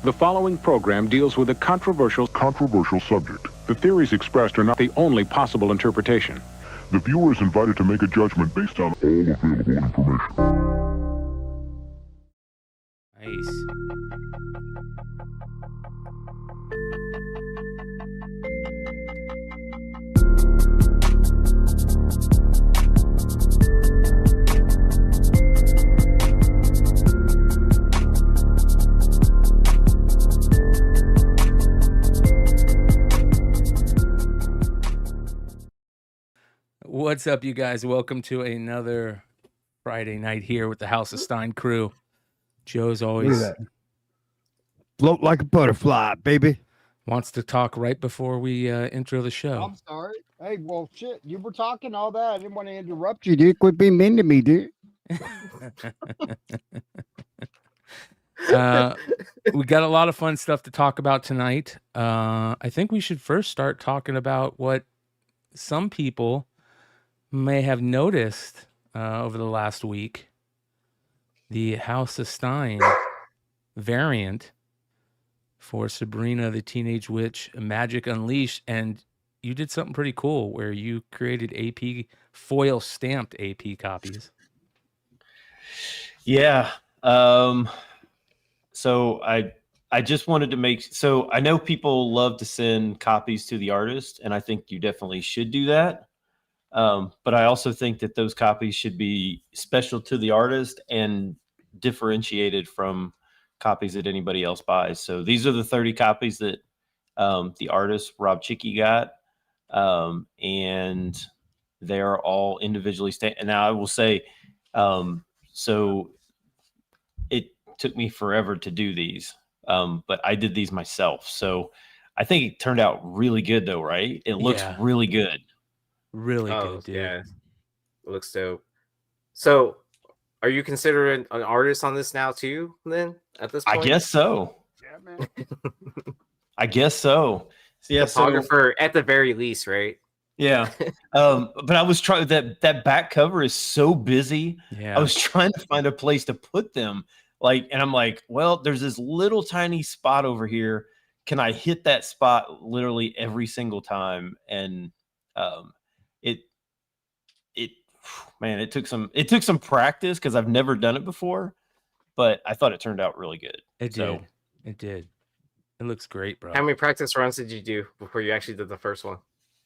The following program deals with a controversial subject. The theories expressed are not the only possible interpretation. The viewer is invited to make a judgment based on all available information. Nice. What's up, you guys? Welcome to another Friday night here with the House of Stein crew. Joe's always float like a butterfly, baby. Wants to talk right before we intro the show. I'm sorry. Hey, well, shit, you were talking all that. I didn't want to interrupt you, dude. Quit being mean to me, dude. We got a lot of fun stuff to talk about tonight. I think we should first start talking about what some people may have noticed over the last week. The House of Stein variant for Sabrina the Teenage Witch Magic Unleashed. And you did something pretty cool where you created AP foil stamped AP copies. Yeah. So I just wanted to make, so I know people love to send copies to the artist, and I think you definitely should do that. But I also think that those copies should be special to the artist and differentiated from copies that anybody else buys. So these are the 30 copies that the artist Rob Chicky got, and they're all individually stamped. And now I will say, so it took me forever to do these, but I did these myself. So I think it turned out really good, though, right? It looks really good. Really good, dude. Yeah, it looks dope. So, are you considered an artist on this now too? Then at this point, I guess so. Yeah, man. I guess so. Yeah, photographer at the very least, right? Yeah. But I was trying that back cover is so busy. Yeah. I was trying to find a place to put them. And I'm like, well, there's this little tiny spot over here. Can I hit that spot literally every single time? And it took some practice because I've never done it before, but I thought it turned out really good. It did. It looks great, bro. How many practice runs did you do before you actually did the first one?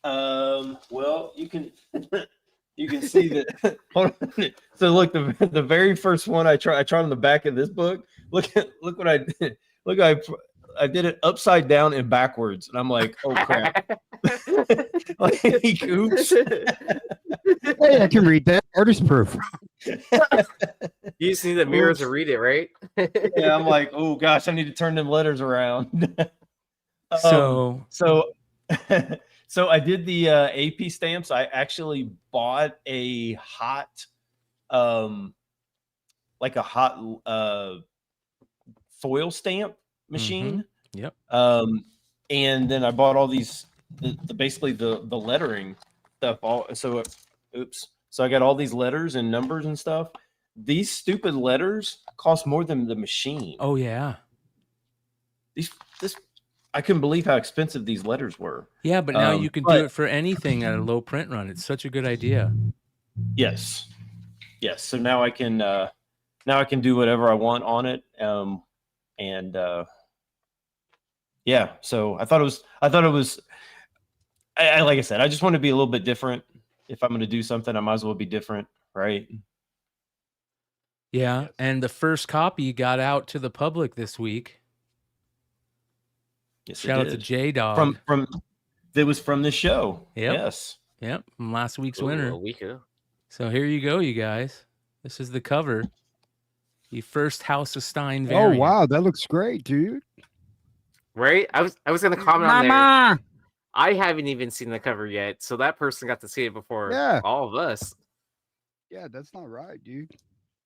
Well, you can see that. So look, the very first one I tried on the back of this book. Look what I did. Look, I did it upside down and backwards, and I'm like, oh crap. Like, oops. Hey, I can read that. Artist proof. You just need the mirror to read it, right? Yeah, I'm like, oh gosh, I need to turn them letters around. So I did the AP stamps. I actually bought a hot, like a hot foil stamp machine. Mm-hmm. Yep. And then I bought all these, basically the lettering stuff. So I got all these letters and numbers and stuff. These stupid letters cost more than the machine. Oh yeah. I couldn't believe how expensive these letters were. Yeah, but now you can do it for anything at a low print run. It's such a good idea. Yes. So now I can do whatever I want on it. Yeah. So I thought it was. I like I said, I just want to be a little bit different. If I'm going to do something, I might as well be different, right? Yeah, and the first copy got out to the public this week. Yes, Shout out to J-Dog. From it was from this show. Yep. Yes. Yep, from last week's winner. A week ago. So here you go, you guys. This is the cover. The first House of Stein variant. Oh wow, that looks great, dude. Right? I was gonna comment on there. I haven't even seen the cover yet, so that person got to see it before all of us. Yeah, that's not right, dude.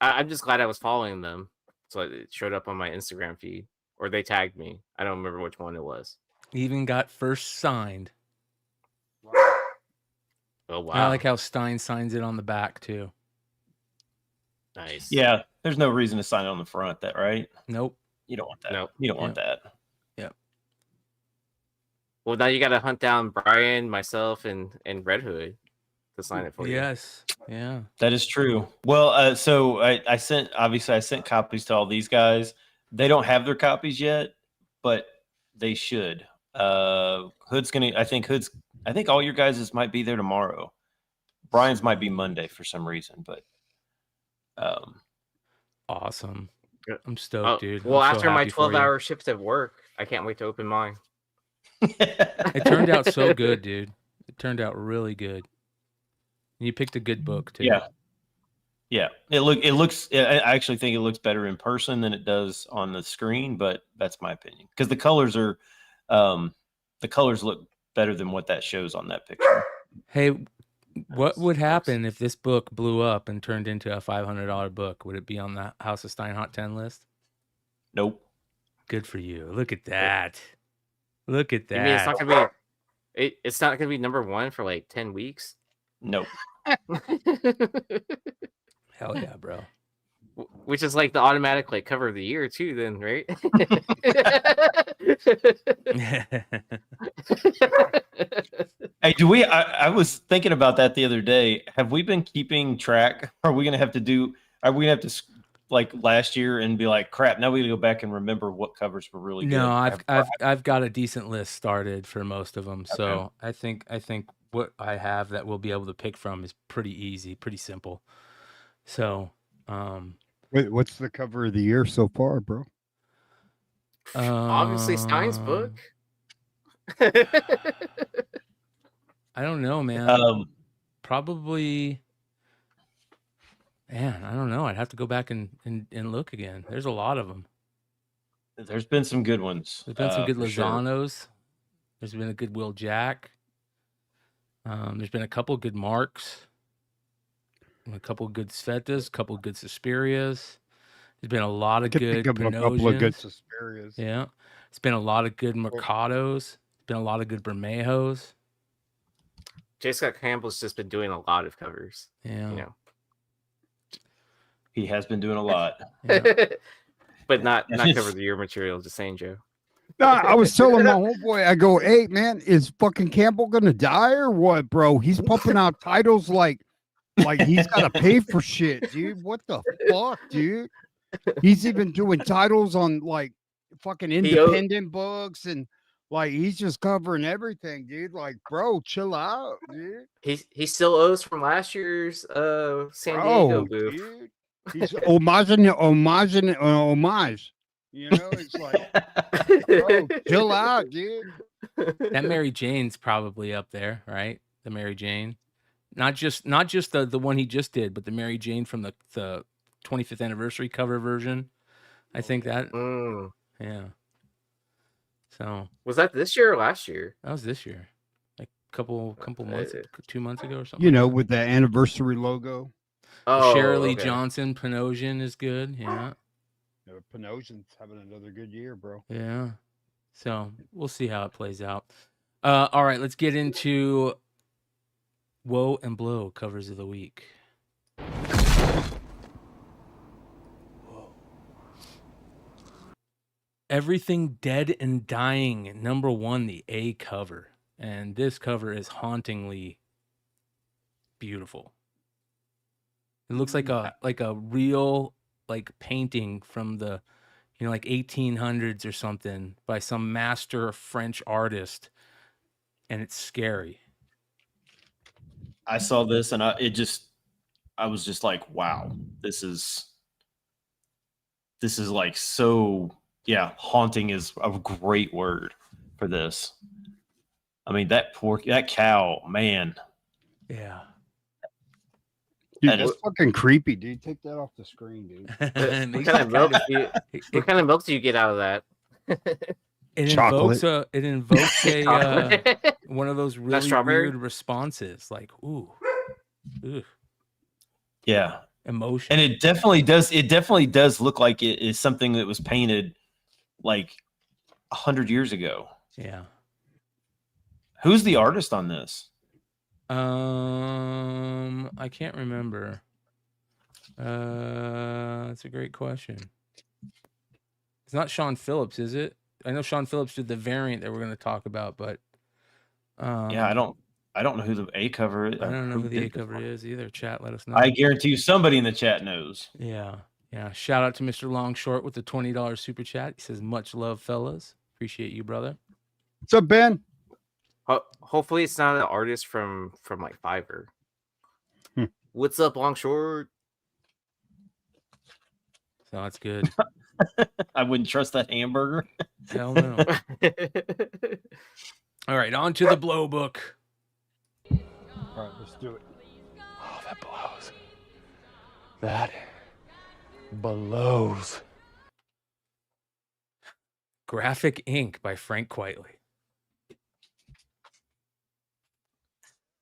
I'm just glad I was following them, so it showed up on my Instagram feed, or they tagged me. I don't remember which one it was. Even got first signed. Oh wow! I like how Stein signs it on the back too. Nice. Yeah, there's no reason to sign it on the front, right? Nope. You don't want that. No. You don't want that. Well, now you got to hunt down Brian, myself, and Red Hood to sign it for you. Yes. Yeah. That is true. Well, so I sent copies to all these guys. They don't have their copies yet, but they should. Hood's gonna. I think all your guys' might be there tomorrow. Brian's might be Monday for some reason, but Awesome. I'm stoked, dude. Well, I'm so after my happy for you. 12-hour shift at work, I can't wait to open mine. It turned out so good, dude. It turned out really good. You picked a good book too. Yeah. It looks. I actually think it looks better in person than it does on the screen, but that's my opinion because the colors look better than what that shows on that picture. Hey, what would happen if this book blew up and turned into a $500 book? Would it be on the House of Stein Hot 10 list? Nope. Good for you. Look at that. Look at that. You mean it's not gonna be number one for like 10 weeks? Nope. Hell yeah, bro. Which is like the automatic like cover of the year too, then, right? Hey, I was thinking about that the other day. Have we been keeping track? Are we gonna have to like last year and be like, crap? Now we gotta go back and remember what covers were really good. No, I've got a decent list started for most of them. Okay. So I think what I have that we'll be able to pick from is pretty easy, pretty simple. So, Wait, what's the cover of the year so far, bro? Obviously Stein's book. I don't know, man. Probably. Man, I don't know. I'd have to go back and look again. There's a lot of them. There's been some good ones. There's been some good Lozanos. Sure. There's been a good Will Jack. There's been a couple good Marks. A couple good Svetas. A couple good Suspirias. There's been a lot of good Panosians. A couple of good Suspirias. Yeah. It's been a lot of good Mercados. It's been a lot of good Bermejos. J. Scott Campbell's just been doing a lot of covers. Yeah. You know. He has been doing a lot. Yeah. But not cover the year material, just saying, Joe. No, I was telling my homeboy, I go, hey man, is fucking Campbell gonna die or what, bro? He's pumping out titles like he's gotta pay for shit, dude. What the fuck, dude? He's even doing titles on like fucking independent books and like he's just covering everything, dude. Like, bro, chill out, dude. He still owes from last year's San Diego booth. Dude. He's homage. You know, it's like, bro, chill out, dude. That Mary Jane's probably up there, right? The Mary Jane, not just the one he just did, but the Mary Jane from the 25th anniversary cover version. I think that, yeah. So was that this year or last year? That was this year, like couple months, 2 months ago or something. You know, with the anniversary logo. Oh, Shirley Johnson Panosian is good. Yeah. Panosian's having another good year, bro. Yeah. So we'll see how it plays out. All right, let's get into Woe and Blow covers of the week. Whoa. Everything Dead and Dying, #1, the A cover. And this cover is hauntingly beautiful. It looks like a real like painting from the, you know, like 1800s or something by some master French artist, and it's scary. I saw this and I was just like, wow, this is like so, yeah, haunting is a great word for this. I mean, that cow, man. Yeah. Dude, that's fucking creepy, dude. Take that off the screen, dude. What kind of milk do you get out of that? It invokes one of those really weird responses, like ooh. Yeah, emotion. And it definitely does look like it is something that was painted like 100 years ago. Yeah. Who's the artist on this? I can't remember. That's a great question. It's not Sean Phillips, is it? I know Sean Phillips did the variant that we're going to talk about, but yeah, I don't know who the A cover is. I don't know who the A did this cover one. is either. Chat, let us know. I guarantee you somebody in the chat knows. Yeah. Shout out to Mr. Longshort with the $20 super chat. He says, "Much love, fellas. Appreciate you, brother." What's up, Ben? Hopefully, it's not an artist from like Fiverr. What's up, Longshort? So that's good. I wouldn't trust that hamburger. Hell no. All right, on to the blow book. All right, let's do it. Oh, that blows. That blows. Graphic Ink by Frank Quitely.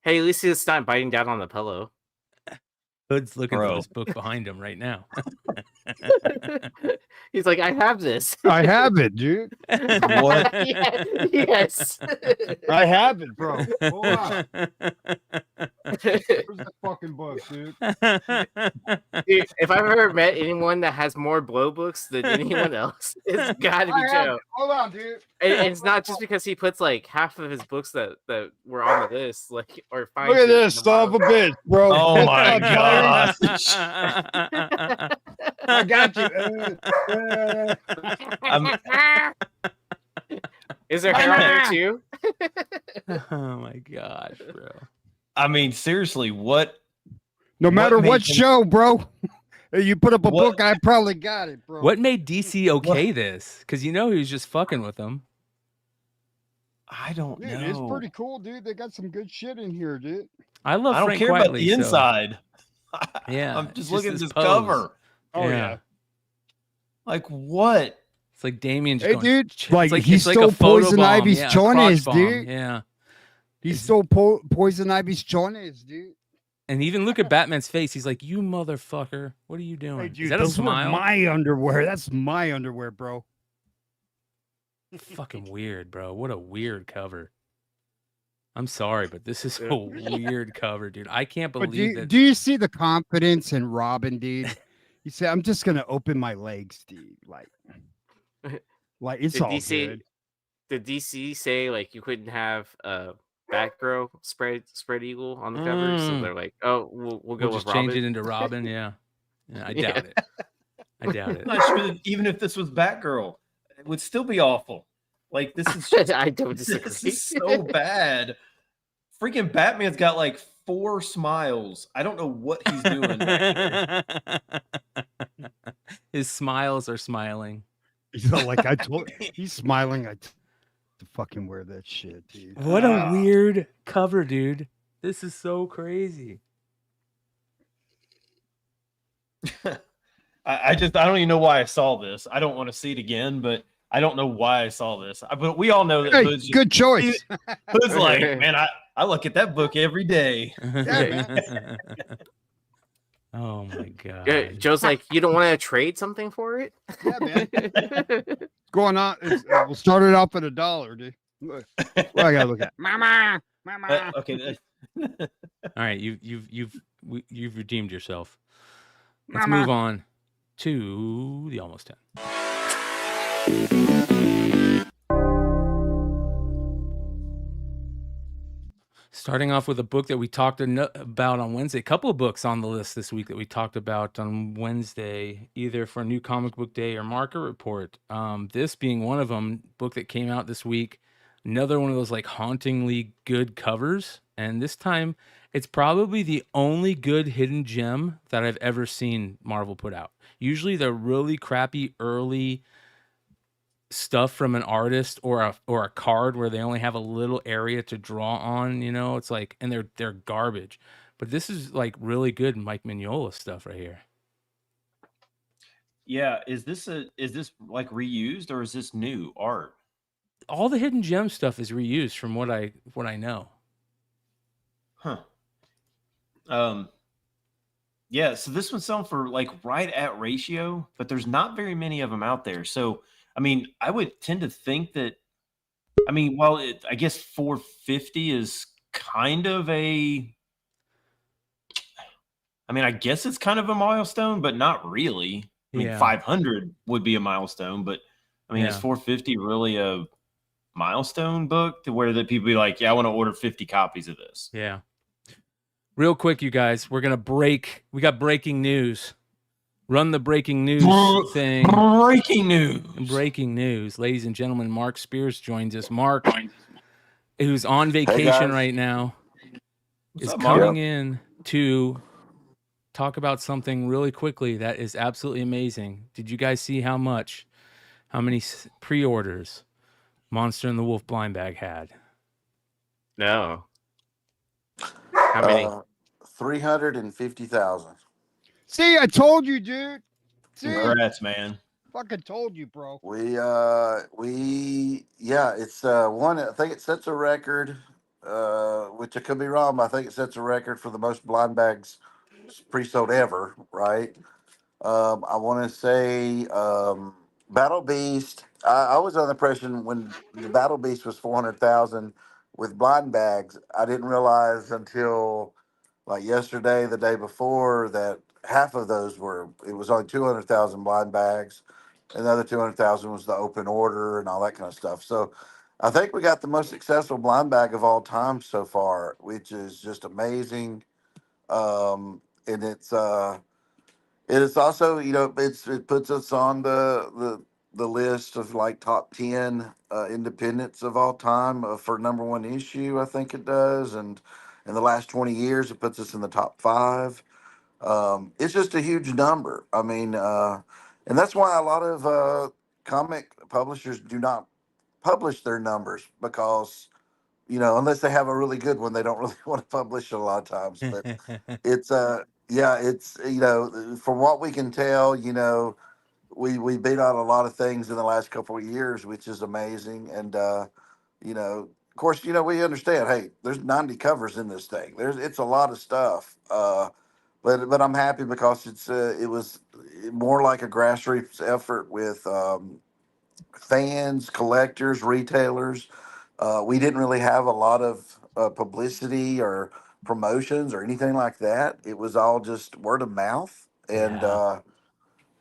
Hey, at least he's not biting down on the pillow. Hood's looking for this book behind him right now. He's like, I have this. I have it, dude. What? Yes. I have it, bro. Hold on. Where's the fucking book, dude? Dude, if I've ever met anyone that has more blow books than anyone else, it's got to be Joe. Hold on, dude. And it's not just because he puts like half of his books that were on the list, like or finds. Look at it in this the son of a bottom. bitch, bro. Oh my gosh. I got you. Is there hair on there too? Oh my gosh, bro. I mean, seriously, what? No matter made what him- show, bro. You put up a What- book, I probably got it, bro. What made DC okay this? Because he was just fucking with them. I don't Dude, know. it's pretty cool, dude. They got some good shit in here, dude. I love I don't Frank care about Quitely, the so- inside. Yeah, I'm it's just looking at this pose. cover. Oh Yeah. yeah. Like what? It's like Damien just Hey, going, dude, "Ch-" like, it's he it's stole a photo Poison bomb, Ivy's yeah, a crotch chones, bomb, dude. Yeah. He stole Poison Ivy's chones, dude. And even look at Batman's face. He's like, "You motherfucker. What are you doing?" Hey, dude, Is that a those were smile? my underwear. That's my underwear, bro. Fucking weird, bro. What a weird cover. I'm sorry, but this is a weird cover, dude. I can't But believe that. do you see the confidence in Robin, dude? You say, I'm just gonna open my legs, dude. Like it's Did all DC good. Did DC say like you couldn't have Batgirl spread eagle on the cover? So they're like, oh, we'll go We'll with just change Robin. it into Robin. Yeah. I Yeah. doubt it. I doubt it. I'm not sure that even if this was Batgirl, it would still be awful. Like this is just, I don't disagree. this is so bad. Freaking Batman's got like 4 smiles. I don't know what he's doing back here. His smiles are smiling. He's all like, I told he's smiling. To fucking wear that shit, dude. What a weird cover, dude. This is so crazy. I don't even know why I saw this. I don't want to see it again, but I don't know why I saw this. But we all know that Hey, Hood's, good choice. Hood's like, man, I look at that book every day. Oh my god. Joe's like, you don't want to trade something for it? Yeah, man. Going on. We'll start it off at $1, dude. Look, what I gotta look at. Mama. Okay. All right, you've redeemed yourself. Let's move on to the almost 10. Starting off with a book that we talked about on Wednesday. A couple of books on the list this week that we talked about on Wednesday, either for New Comic Book Day or Market Report. This being one of them, book that came out this week. Another one of those like hauntingly good covers. And this time, it's probably the only good hidden gem that I've ever seen Marvel put out. Usually they're really crappy early stuff from an artist or a card where they only have a little area to draw on, it's like, and they're garbage. But this is like really good Mike Mignola stuff right here. Yeah, is this like reused or is this new art? All the hidden gem stuff is reused from what I know. Huh. Yeah, so this one's selling for like right at ratio, but there's not very many of them out there. So I mean, I would tend to think that, while I guess 450 is kind of I guess it's kind of a milestone, but not really. 500 would be a milestone, but I mean, is 450 really a milestone book to where that people be like, yeah, I want to order 50 copies of this? Yeah. Real quick, you guys, we're gonna break. We got breaking news. Run the breaking news thing. Breaking news. Breaking news, ladies and gentlemen. Mark Spears joins us. Mark, who's on vacation right now, is coming in to talk about something really quickly that is absolutely amazing. Did you guys see how many pre-orders Monster and the Wolf blind bag had? No. How many? 350,000. See, I told you, dude. See? Congrats, man. Fucking told you, bro. It's one. I think it sets a record, which I could be wrong, but I think it sets a record for the most blind bags pre-sold ever, right? I want to say Battle Beast. I was under the impression when the Battle Beast was 400,000 with blind bags. I didn't realize until like yesterday, the day before, that half of those it was only 200,000 blind bags. Another 200,000 was the open order and all that kind of stuff. So I think we got the most successful blind bag of all time so far, which is just amazing. And it's also, it puts us on the list of like top 10 independents of all time for number one issue. I think it does. And in the last 20 years, it puts us in the top 5. It's just a huge number. I mean, and that's why a lot of comic publishers do not publish their numbers, because, unless they have a really good one, they don't really want to publish it a lot of times. But it's, from what we can tell, we beat out a lot of things in the last couple of years, which is amazing. And, of course, we understand, hey, there's 90 covers in this thing. It's a lot of stuff. But I'm happy because it was more like a grassroots effort with fans, collectors, retailers. We didn't really have a lot of publicity or promotions or anything like that. It was all just word of mouth, and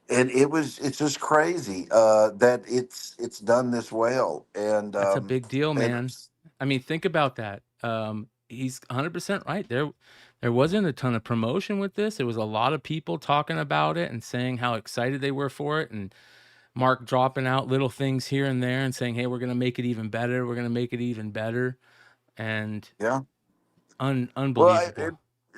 it's just crazy that it's done this well. And that's a big deal, man. I mean, think about that. He's 100% right. There wasn't a ton of promotion with this. It was a lot of people talking about it and saying how excited they were for it, and Mark dropping out little things here and there and saying, hey, we're going to make it even better. We're going to make it even better. And unbelievable. Well,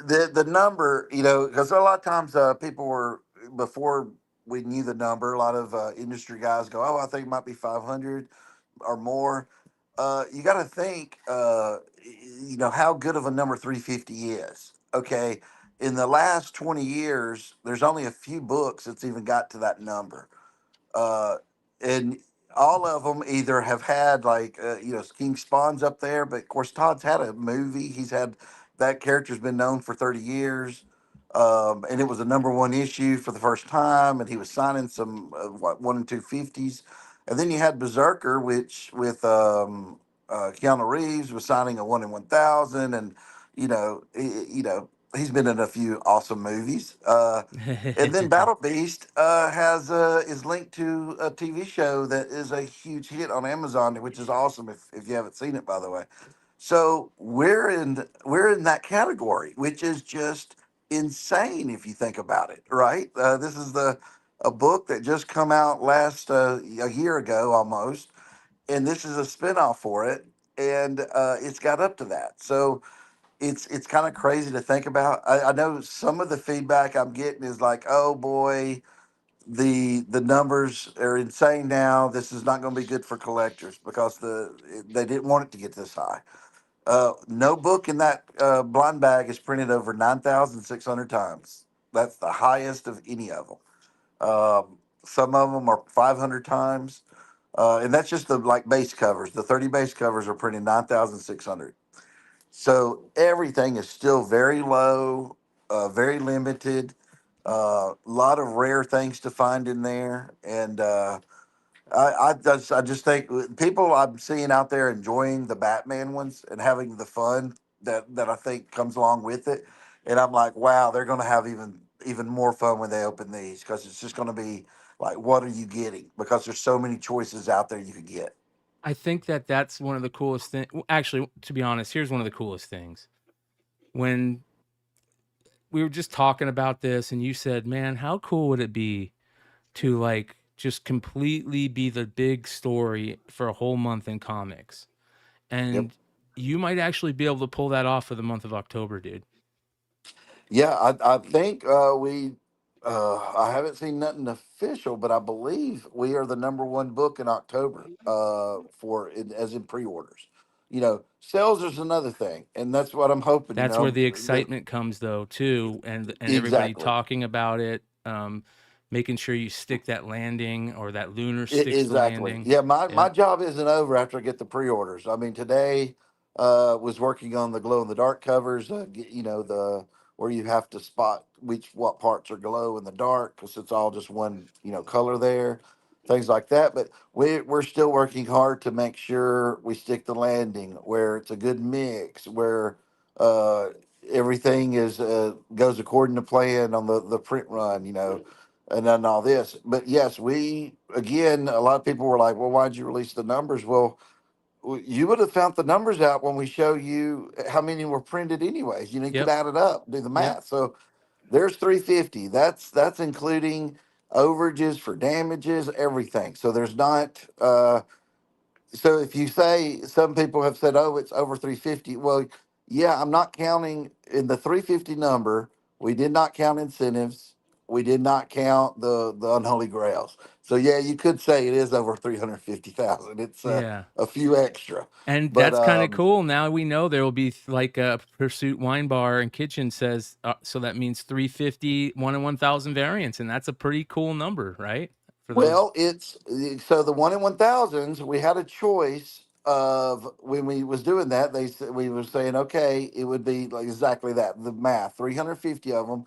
the number, because a lot of times people were, before we knew the number, a lot of industry guys go, oh, I think it might be 500 or more. You got to think, how good of a number 350 is. Okay. In the last 20 years, there's only a few books that's even got to that number. And all of them either have had like, King Spawn's up there, but of course, Todd's had a movie. That character's been known for 30 years. And it was a number one issue for the first time, and he was signing some 1 and 250s. And then you had Berserker, which with Keanu Reeves was signing a 1 in 1,000, and he's been in a few awesome movies. And then Battle Beast is linked to a TV show that is a huge hit on Amazon, which is awesome if you haven't seen it, by the way. So we're in that category, which is just insane if you think about it, right? This is a book that just come out a year ago almost, and this is a spinoff for it, and it's got up to that. So it's kind of crazy to think about. I know some of the feedback I'm getting is like, oh boy, the numbers are insane now. This is not going to be good for collectors because they didn't want it to get this high. No book in that blind bag is printed over 9,600 times. That's the highest of any of them. Some of them are 500 times. And that's just the base covers. The 30 base covers are printed 9,600. So everything is still very low, very limited. A lot of rare things to find in there. And I just think people I'm seeing out there enjoying the Batman ones and having the fun that I think comes along with it. And I'm like, wow, they're going to have even more fun when they open these, because it's just going to be Like, what are you getting? Because there's so many choices out there you could get. I think that that's one of the coolest things. Actually, to be honest, here's one of the coolest things. When we were just talking about this, and you said, "Man, how cool would it be to like just completely be the big story for a whole month in comics?" Yep. And you might actually be able to pull that off for the month of October, dude. Yeah, I think I haven't seen nothing official, but I believe we are the number one book in October for it, as in pre-orders. Sales is another thing, and that's what I'm hoping. That's where the excitement comes, though, too, and everybody Exactly. talking about it, making sure you stick that landing or that lunar sticks the Exactly. landing. Yeah, my Yep. job isn't over after I get the pre-orders. I mean, today was working on the glow in the dark covers. The where you have to spot what parts are glow in the dark because it's all just one color there, things like that. But we're still working hard to make sure we stick the landing where it's a good mix, where uh, everything is goes according to plan on the print run. And then all this. But yes, again, a lot of people were like, well, why'd you release the numbers? Well, you would have found the numbers out when we show you how many were printed anyways. You could Yep. add it up, do the math. Yep. So there's 350. That's including overages for damages, everything. So there's not so if you say, some people have said, oh, it's over 350. Well, yeah, I'm not counting in the 350 number. We did not count incentives. We did not count the unholy grails. So yeah, you could say it is over 350,000. It's Yeah. a few extra, And but that's kind of cool. Now we know there will be like a Pursuit Wine Bar and Kitchen says, so that means 350, 1 in 1,000 variants. And that's a pretty cool number, right? For those. well, it's so the 1 in 1,000s. We had a choice of when we was doing that. They said we were saying, okay, it would be like exactly that. The math, 350 of them.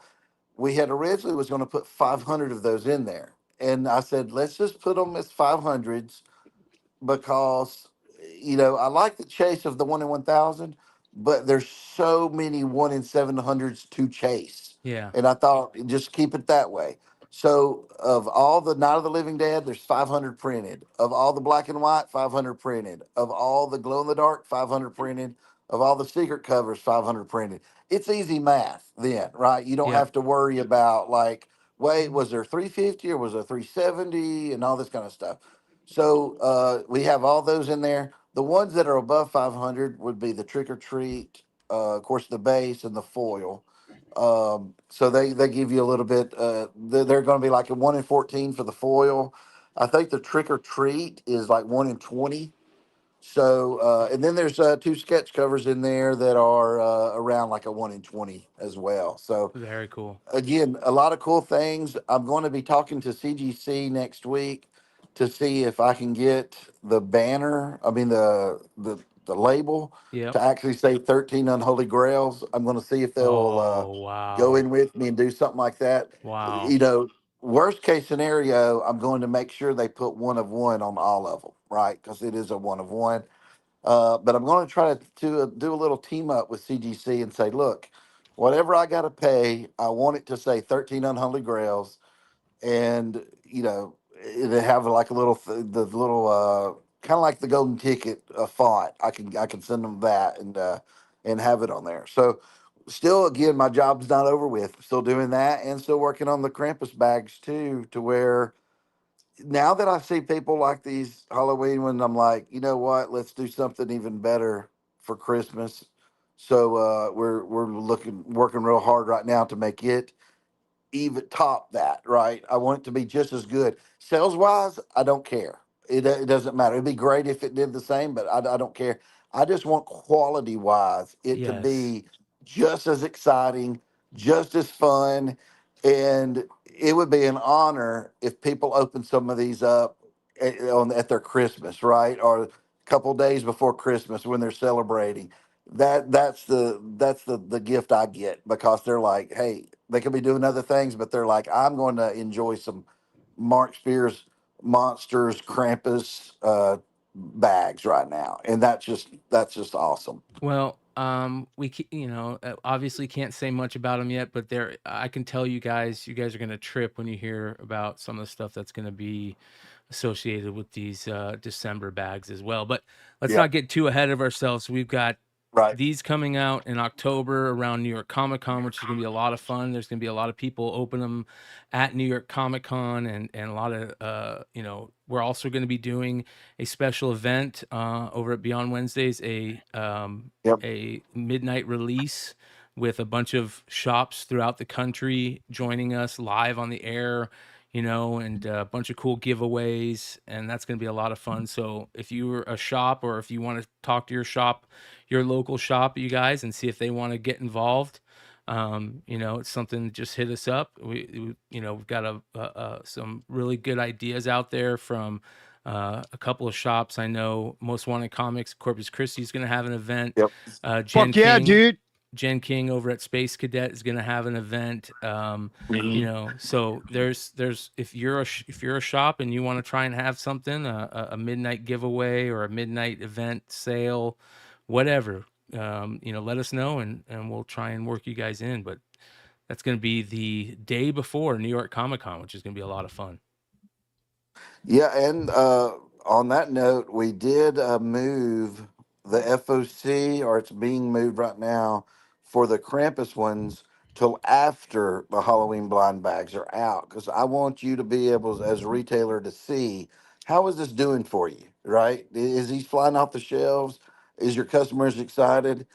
We had originally was going to put 500 of those in there, and I said, let's just put them as 500s because I like the chase of the 1 in 1,000, but there's so many 1 in 700s to chase, Yeah. and I thought just keep it that way. So of all the Night of the Living Dead, there's 500 printed. Of all the black and white, 500 printed. Of all the glow in the dark, 500 printed. Of all the secret covers, 500 printed. It's easy math then, right? You don't Yep. have to worry about like, wait, was there 350 or was there 370 and all this kind of stuff. So we have all those in there. The ones that are above 500 would be the trick or treat, of course, the base and the foil. So they give you a little bit. They're going to be like a 1 in 14 for the foil. I think the trick or treat is like 1 in 20. So and then there's two sketch covers in there that are around like a 1 in 20 as well. So Very cool. again, a lot of cool things. I'm going to be talking to CGC next week to see if I can get the banner. I mean the label Yep. to actually say 13 Unholy Grails. I'm going to see if they'll Oh, go wow. in with me and do something like that. Wow. You know, Worst case scenario, I'm going to make sure they put one of one on all of them, right? Because it is a one of one. But I'm going to try to do a little team up with CGC and say, look, whatever I got to pay, I want it to say 13 Unholy Grails, and they have like a little the little kind of like the golden ticket font. I can send them that and have it on there. So still, again, my job's not over with. Still doing that and still working on the Krampus bags too, to where now that I see people like these Halloween ones, I'm like, you know what? Let's do something even better for Christmas. So we're working real hard right now to make it even top that, right? I want it to be just as good. Sales wise, I don't care. It doesn't matter. It'd be great if it did the same, but I don't care. I just want quality wise it to Yes. be just as exciting, just as fun. And it would be an honor if people open some of these up at their Christmas, right? Or a couple days before Christmas when they're celebrating. That's the gift I get because they're like, hey, they could be doing other things, but they're like, I'm going to enjoy some Mark Spears monsters, Krampus, bags right now, and that's just awesome. Well, obviously can't say much about them yet, but I can tell you guys are gonna trip when you hear about some of the stuff that's gonna be associated with these December bags as well. But let's Yep. not get too ahead of ourselves. We've got Right. these coming out in October around New York Comic Con, which is going to be a lot of fun. There's going to be a lot of people open them at New York Comic Con, and a lot of we're also going to be doing a special event over at Beyond Wednesdays, Yep. a midnight release with a bunch of shops throughout the country joining us live on the air, and a bunch of cool giveaways, and that's going to be a lot of fun. So if you're a shop, or if you want to talk to your local shop, you guys, and see if they want to get involved, it's something, just hit us up. We've got some really good ideas out there from a couple of shops. I know Most Wanted Comics, Corpus Christi is going to have an event. Yep. Jen Fuck yeah, King, dude. Jen King over at Space Cadet is going to have an event. So there's if you're a shop and you want to try and have something, a midnight giveaway or a midnight event sale, whatever, let us know, and we'll try and work you guys in. But that's going to be the day before New York Comic Con, which is going to be a lot of fun. Yeah, and on that note, we did move the FOC, or it's being moved right now for the Krampus ones till after the Halloween blind bags are out, because I want you to be able, as a retailer, to see how is this doing for you, right? Is he flying off the shelves? Is your customers excited?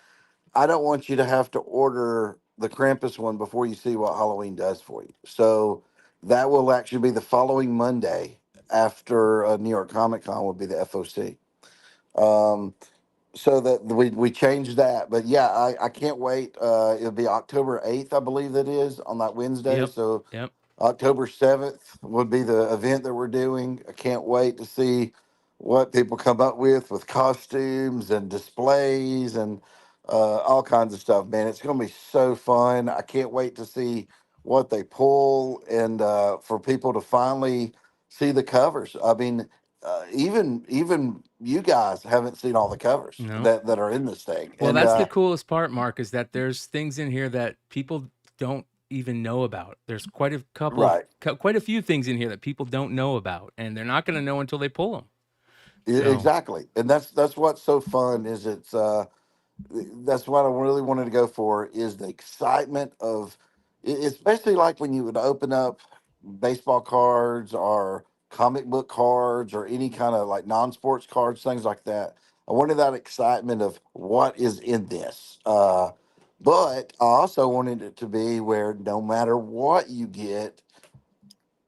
I don't want you to have to order the Krampus one before you see what Halloween does for you. So that will actually be the following Monday after New York Comic Con would be the FOC. So that we changed that, but yeah, I can't wait. It'll be October 8th, I believe that is, on that Wednesday. Yep. So Yep. October 7th would be the event that we're doing. I can't wait to see what people come up with costumes and displays and all kinds of stuff, man. It's going to be so fun. I can't wait to see what they pull, and for people to finally see the covers. I mean, even you guys haven't seen all the covers No. that are in this thing. Well, and that's the coolest part, Mark, is that there's things in here that people don't even know about. There's quite a couple, right. Quite a few things in here that people don't know about, and they're not going to know until they pull them. Exactly, and that's what's so fun is that's what I really wanted to go for, is the excitement of, especially like when you would open up baseball cards or comic book cards or any kind of like non-sports cards, things like that. I wanted that excitement of what is in this. But I also wanted it to be where no matter what you get,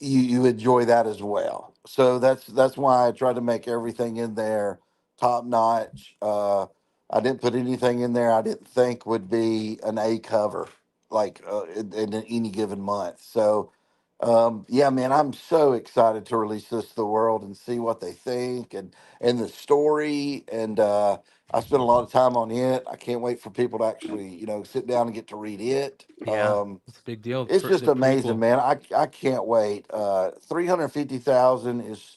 you enjoy that as well. So that's why I tried to make everything in there top notch. I didn't put anything in there I didn't think would be an A cover, like in any given month. So yeah, man, I'm so excited to release this to the world and see what they think, and the story. And I spent a lot of time on it. I can't wait for people to actually sit down and get to read it. Yeah, it's a big deal. It's just The amazing, prequel. man. I can't wait. 350,000 is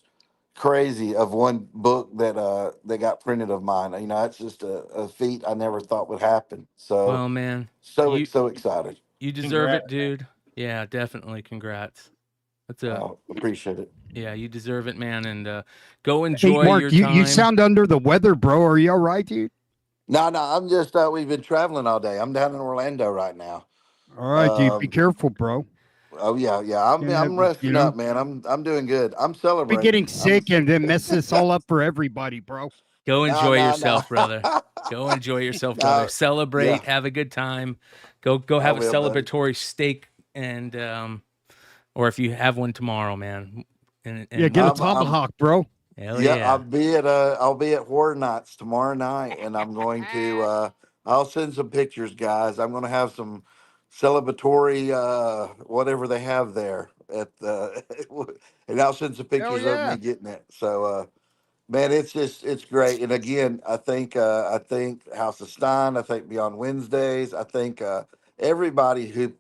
crazy of one book that got printed of mine. It's just a feat I never thought would happen. So Well, man, so excited. You deserve it, dude. Yeah, definitely. Congrats. Appreciate it. Yeah, you deserve it, man. And go enjoy Mark, your time. You sound under the weather, bro. Are you all right, dude? No, I'm just we've been traveling all day. I'm down in Orlando right now. All right, dude. Be careful, bro. Oh yeah. I'm resting up, man. I'm doing good. I'm celebrating. Be getting sick and then mess this all up for everybody, bro. Go enjoy yourself, brother. Go enjoy yourself, brother. Celebrate, have a good time. Go have a celebratory steak, and or if you have one tomorrow, man. And get a tomahawk, bro. Hell yeah. I'll be at Horror Nights tomorrow night, and I'm going to I'll send some pictures, guys. I'm going to have some celebratory whatever they have there at the and I'll send some pictures of me getting it. So man, it's great. And again, I think House of Stein, I think Beyond Wednesdays, I think everybody who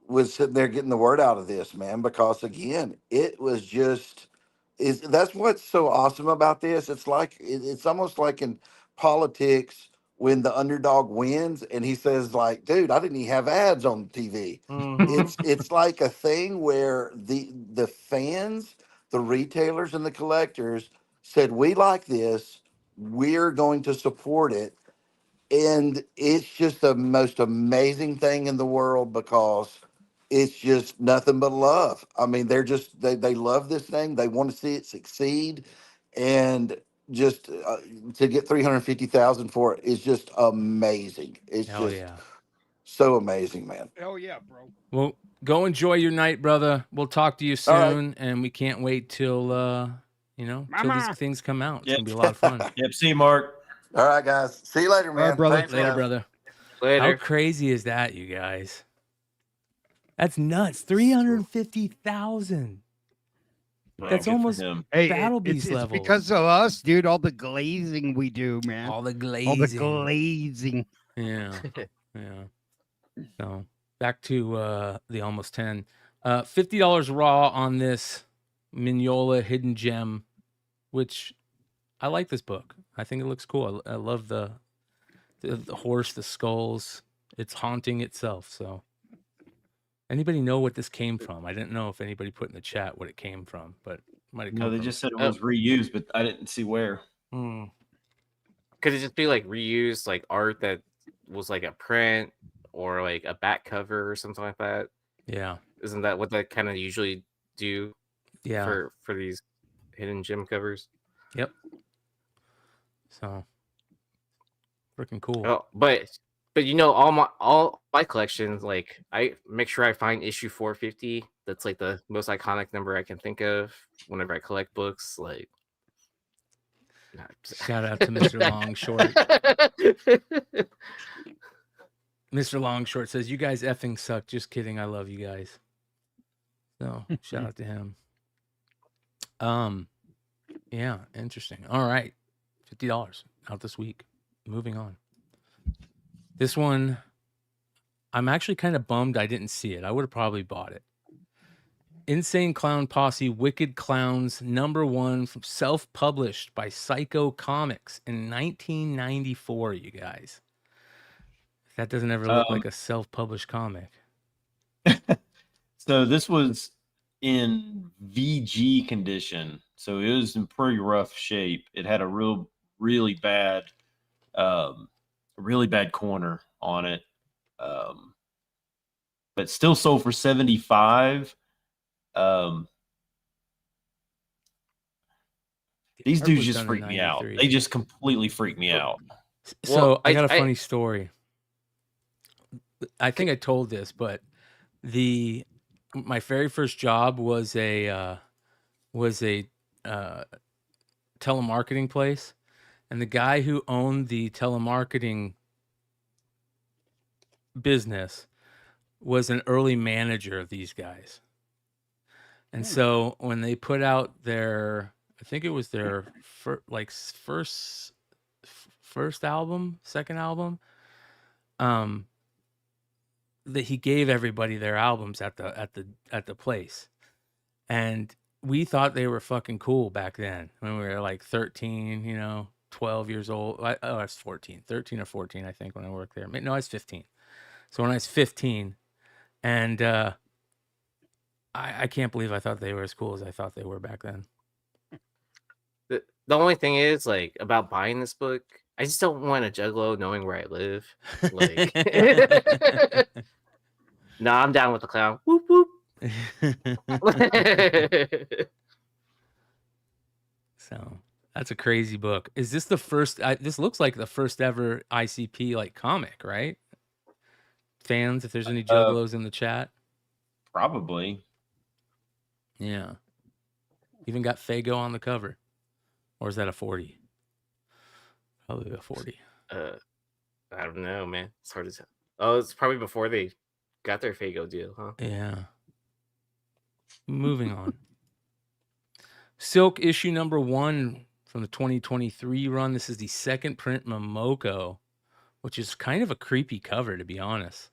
was sitting there getting the word out of this, man, because again, it was just is that's what's so awesome about this. It's like it's almost like in politics when the underdog wins and he says like, "Dude, I didn't even have ads on TV." Mhm. It's like a thing where the fans, the retailers, and the collectors said, "We like this. We're going to support it." And it's just the most amazing thing in the world because it's just nothing but love. I mean, they love this thing. They want to see it succeed, and just to get 350,000 for it is just amazing. It's Hell just yeah. so amazing, man. Hell yeah, bro. Well, go enjoy your night, brother. We'll talk to you All right. soon, and we can't wait till till these Mama. things come out. It's Yep. gonna be a lot of fun. Yep. See you, Mark. All right, guys. See you later, All right, man. brother. Thanks, Later, guys. brother. How Later. crazy is that, you guys? That's nuts. 350,000. Bro, That's good for almost him. Hey, Battle it's Beast level. because of us, dude. All the glazing we do, man. All the All the glazing. glazing. Yeah. Yeah. So back to the almost 10. $50 raw on this Mignola Hidden Gem, which I like this book. I think it looks cool. I love the horse, the skulls. It's haunting itself. So anybody know what this came from? I didn't know if anybody put in the chat what it came from, but it might have come No, they from. just said it Oh. was reused, but I didn't see where. Hmm. Could it just be like reused like art that was like a print or like a back cover or something like that? Yeah. Isn't that what they kind of usually do Yeah. for these hidden gem covers? Yep. So freaking cool. Oh, but all my collections, like I make sure I find issue 450. That's like the most iconic number I can think of whenever I collect books. Like, Shout out to Mr. Longshort. Mr. Longshort says, "You guys effing suck. Just kidding. I love you guys." So shout out to him. Yeah, interesting. All right. $50 out this week. Moving on. This one, I'm actually kind of bummed I didn't see it. I would have probably bought it. Insane Clown Posse Wicked Clowns #1 from self-published by Psycho Comics in 1994, you guys. That doesn't ever look like a self-published comic. So this was in VG condition, so it was in pretty rough shape. It had a really bad corner on it, but still sold for $75. These Art dudes was just done in freak me out. 93. They just completely freak me out. So Well, I got a funny story. I think I told this, but my very first job was a telemarketing place, and the guy who owned the telemarketing business was an early manager of these guys. And so when they put out their, I think it was their first album, second album, that he gave everybody their albums at the place. And we thought they were fucking cool back then when we were like 13, 12 years old. I was 13 or 14, I think, when I worked there. No, I was 15. So when I was 15, and I can't believe I thought they were as cool as I thought they were back then. The only thing is, like, about buying this book, I just don't want a juggalo knowing where I live. Like, no, I'm down with the clown. Whoop whoop. So that's a crazy book. Is this the first? This looks like the first ever ICP like comic, right? Fans, if there's any juggalos in the chat, Probably. yeah. Even got Fago on the cover, or is that a 40? Probably a 40. I don't know, man. It's hard to tell. Oh, it's probably before they got their Fago deal, huh? Yeah. Moving on. Silk issue #1 from the 2023 run. This is the second print Momoko, which is kind of a creepy cover, to be honest.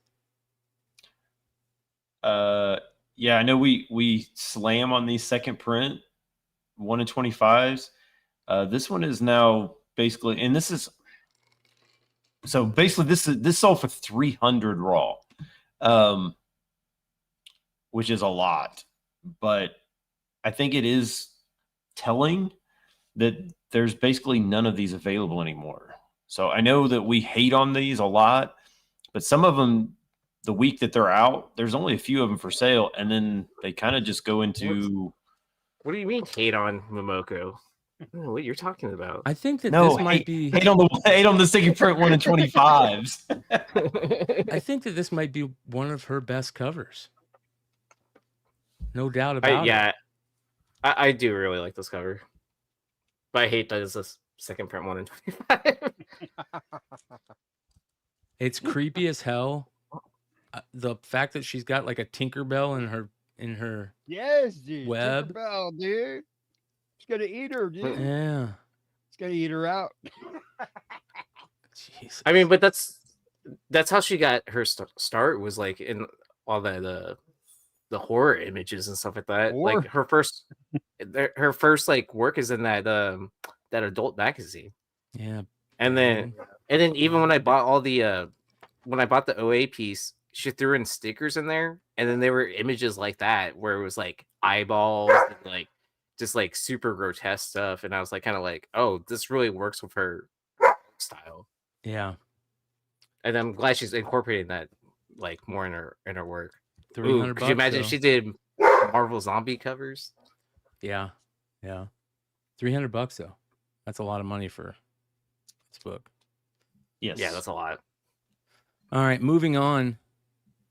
Yeah, I know we slam on these second print, 1 in 25s. This one is now basically, and this is so basically this sold for 300 raw, which is a lot, but I think it is telling that there's basically none of these available anymore. So I know that we hate on these a lot, but some of them, the week that they're out, there's only a few of them for sale, and then they kind of just go into. What do you mean hate on Momoko? I don't know what you're talking about. I think that No, this might be. hate on the sticky print 1 in 25s. I think that this might be one of her best covers. No doubt about it. I do really like this cover, but I hate that it's a second print 1 in 25. It's creepy as hell. The fact that she's got like a Tinkerbell in her Yes, dude. web. Tinkerbell, dude. It's gonna eat her, dude. Yeah. It's gonna eat her out. Jesus. I mean, but that's how she got her start, was like in all the horror images and stuff like that. Horror? Like her first like work is in that adult magazine. Yeah. And then even when I bought all the when I bought the OA piece, she threw in stickers in there, and then there were images like that where it was like eyeballs and like just like super grotesque stuff, and I was like kind of like, oh, this really works with her style. Yeah. And I'm glad she's incorporating that like more in her work. $300. Could you imagine if she did Marvel zombie covers? Yeah. Yeah. $300 though. That's a lot of money for this book. Yes. Yeah, that's a lot. All right, moving on.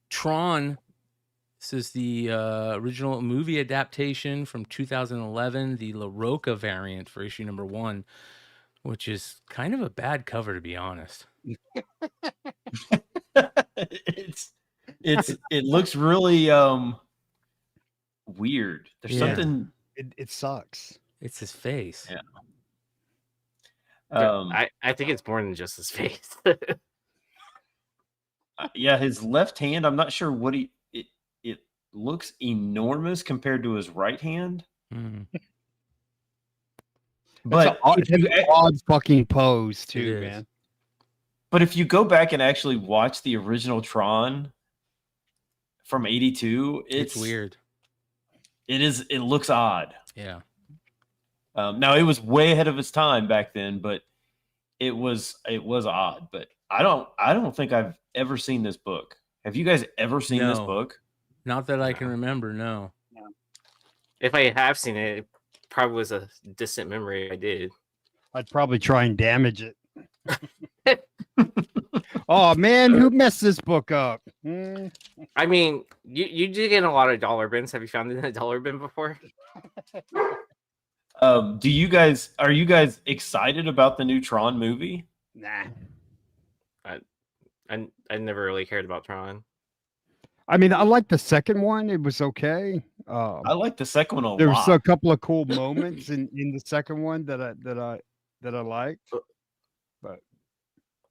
Tron. This is the original movie adaptation from 2011, the La Roca variant for issue number 1, which is kind of a bad cover, to be honest. It looks really weird. There's something. It sucks. It's his face. Yeah. I think it's more than just his face. Yeah, his left hand, I'm not sure what it looks enormous compared to his right hand. But it's an odd fucking pose too, man. But if you go back and actually watch the original Tron from 82, it's weird. It looks odd. Yeah. Now it was way ahead of its time back then, but it was odd. But I don't think I've ever seen this book. Have you guys ever seen this book? Not that I can remember. No. If I have seen it, it probably was a distant memory. I did. I'd probably try and damage it. Oh man, who messed this book up? I mean, you did get a lot of dollar bins. Have you found it in a dollar bin before? Are you guys excited about the new Tron movie? Nah. I never really cared about Tron. I mean, I like the second one. It was okay. I like the second one a lot. There was a couple of cool moments in the second one that I liked.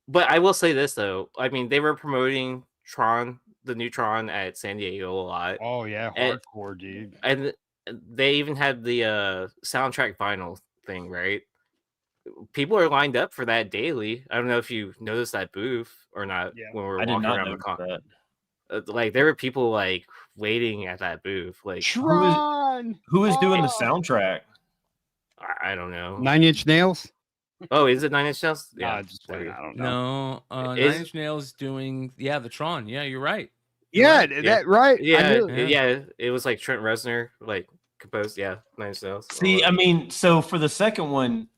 But I will say this though. I mean, they were promoting Tron, the new Tron, at San Diego a lot. Oh yeah, hardcore, dude. And they even had the soundtrack vinyl thing, right? People are lined up for that daily. I don't know if you noticed that booth or not when we were walking around the con. Like there were people like waiting at that booth. Like Tron. Who is doing the soundtrack? I don't know. 9 Inch Nails. Oh, is it 9 Inch Nails? Yeah, I don't know. No, 9 Inch Nails doing the Tron. Yeah, you're right. Yeah, that right. Yeah, it was like Trent Reznor like composed. Yeah, 9 Inch Nails. See, I mean, so for the second one,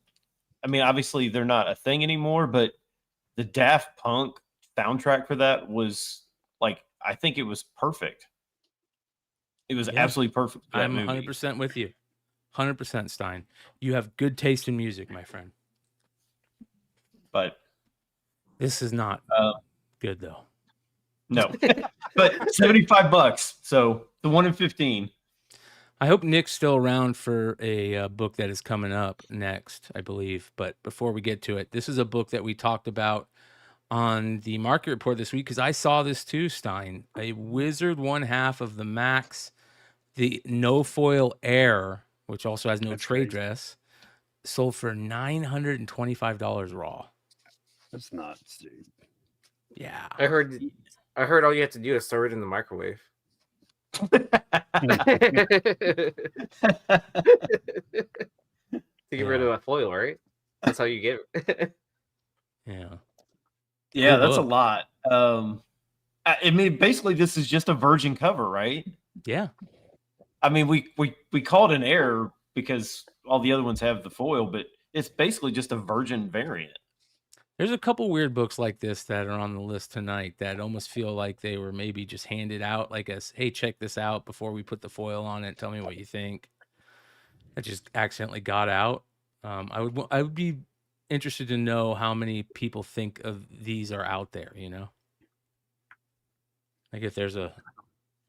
I mean, obviously they're not a thing anymore, but the Daft Punk soundtrack for that was like, I think it was perfect. It was absolutely perfect. I'm 100% with you. 100% Stein. You have good taste in music, my friend. But this is not good though. No, but $75. So the 1 in 15. I hope Nick's still around for a book that is coming up next, I believe. But before we get to it, this is a book that we talked about on the market report this week because I saw this too, Stein. A Wizard 1/2 of the Max, the No Foil Air which also has no That's trade crazy. dress, sold for $925 raw. That's nuts, dude. Yeah. I heard all you have to do is throw it in the microwave. To get rid of that foil, right? That's how you get it. Yeah. Yeah, Cool that's a book. lot. I mean, basically, this is just a virgin cover, right? Yeah. I mean, we call it an error because all the other ones have the foil, but it's basically just a virgin variant. There's a couple weird books like this that are on the list tonight that almost feel like they were maybe just handed out like as, hey, check this out before we put the foil on it. Tell me what you think. That just accidentally got out. I would be interested to know how many people think of these are out there, you know? Like if there's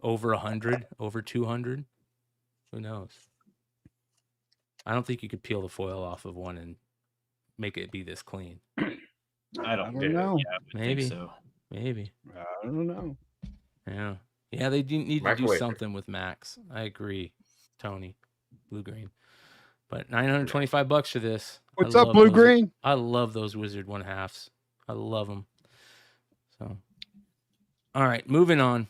over 100, over 200, who knows? I don't think you could peel the foil off of one and make it be this clean. I don't know. Yeah, I would Maybe. think so. Maybe. I don't know. Yeah. Yeah, they do need to do Microwave. something with Max. I agree, Tony. Blue Green. But $925 for this. What's I up, love Blue those- Green? I love those Wizard 1/2s. I love them. So, all right, moving on.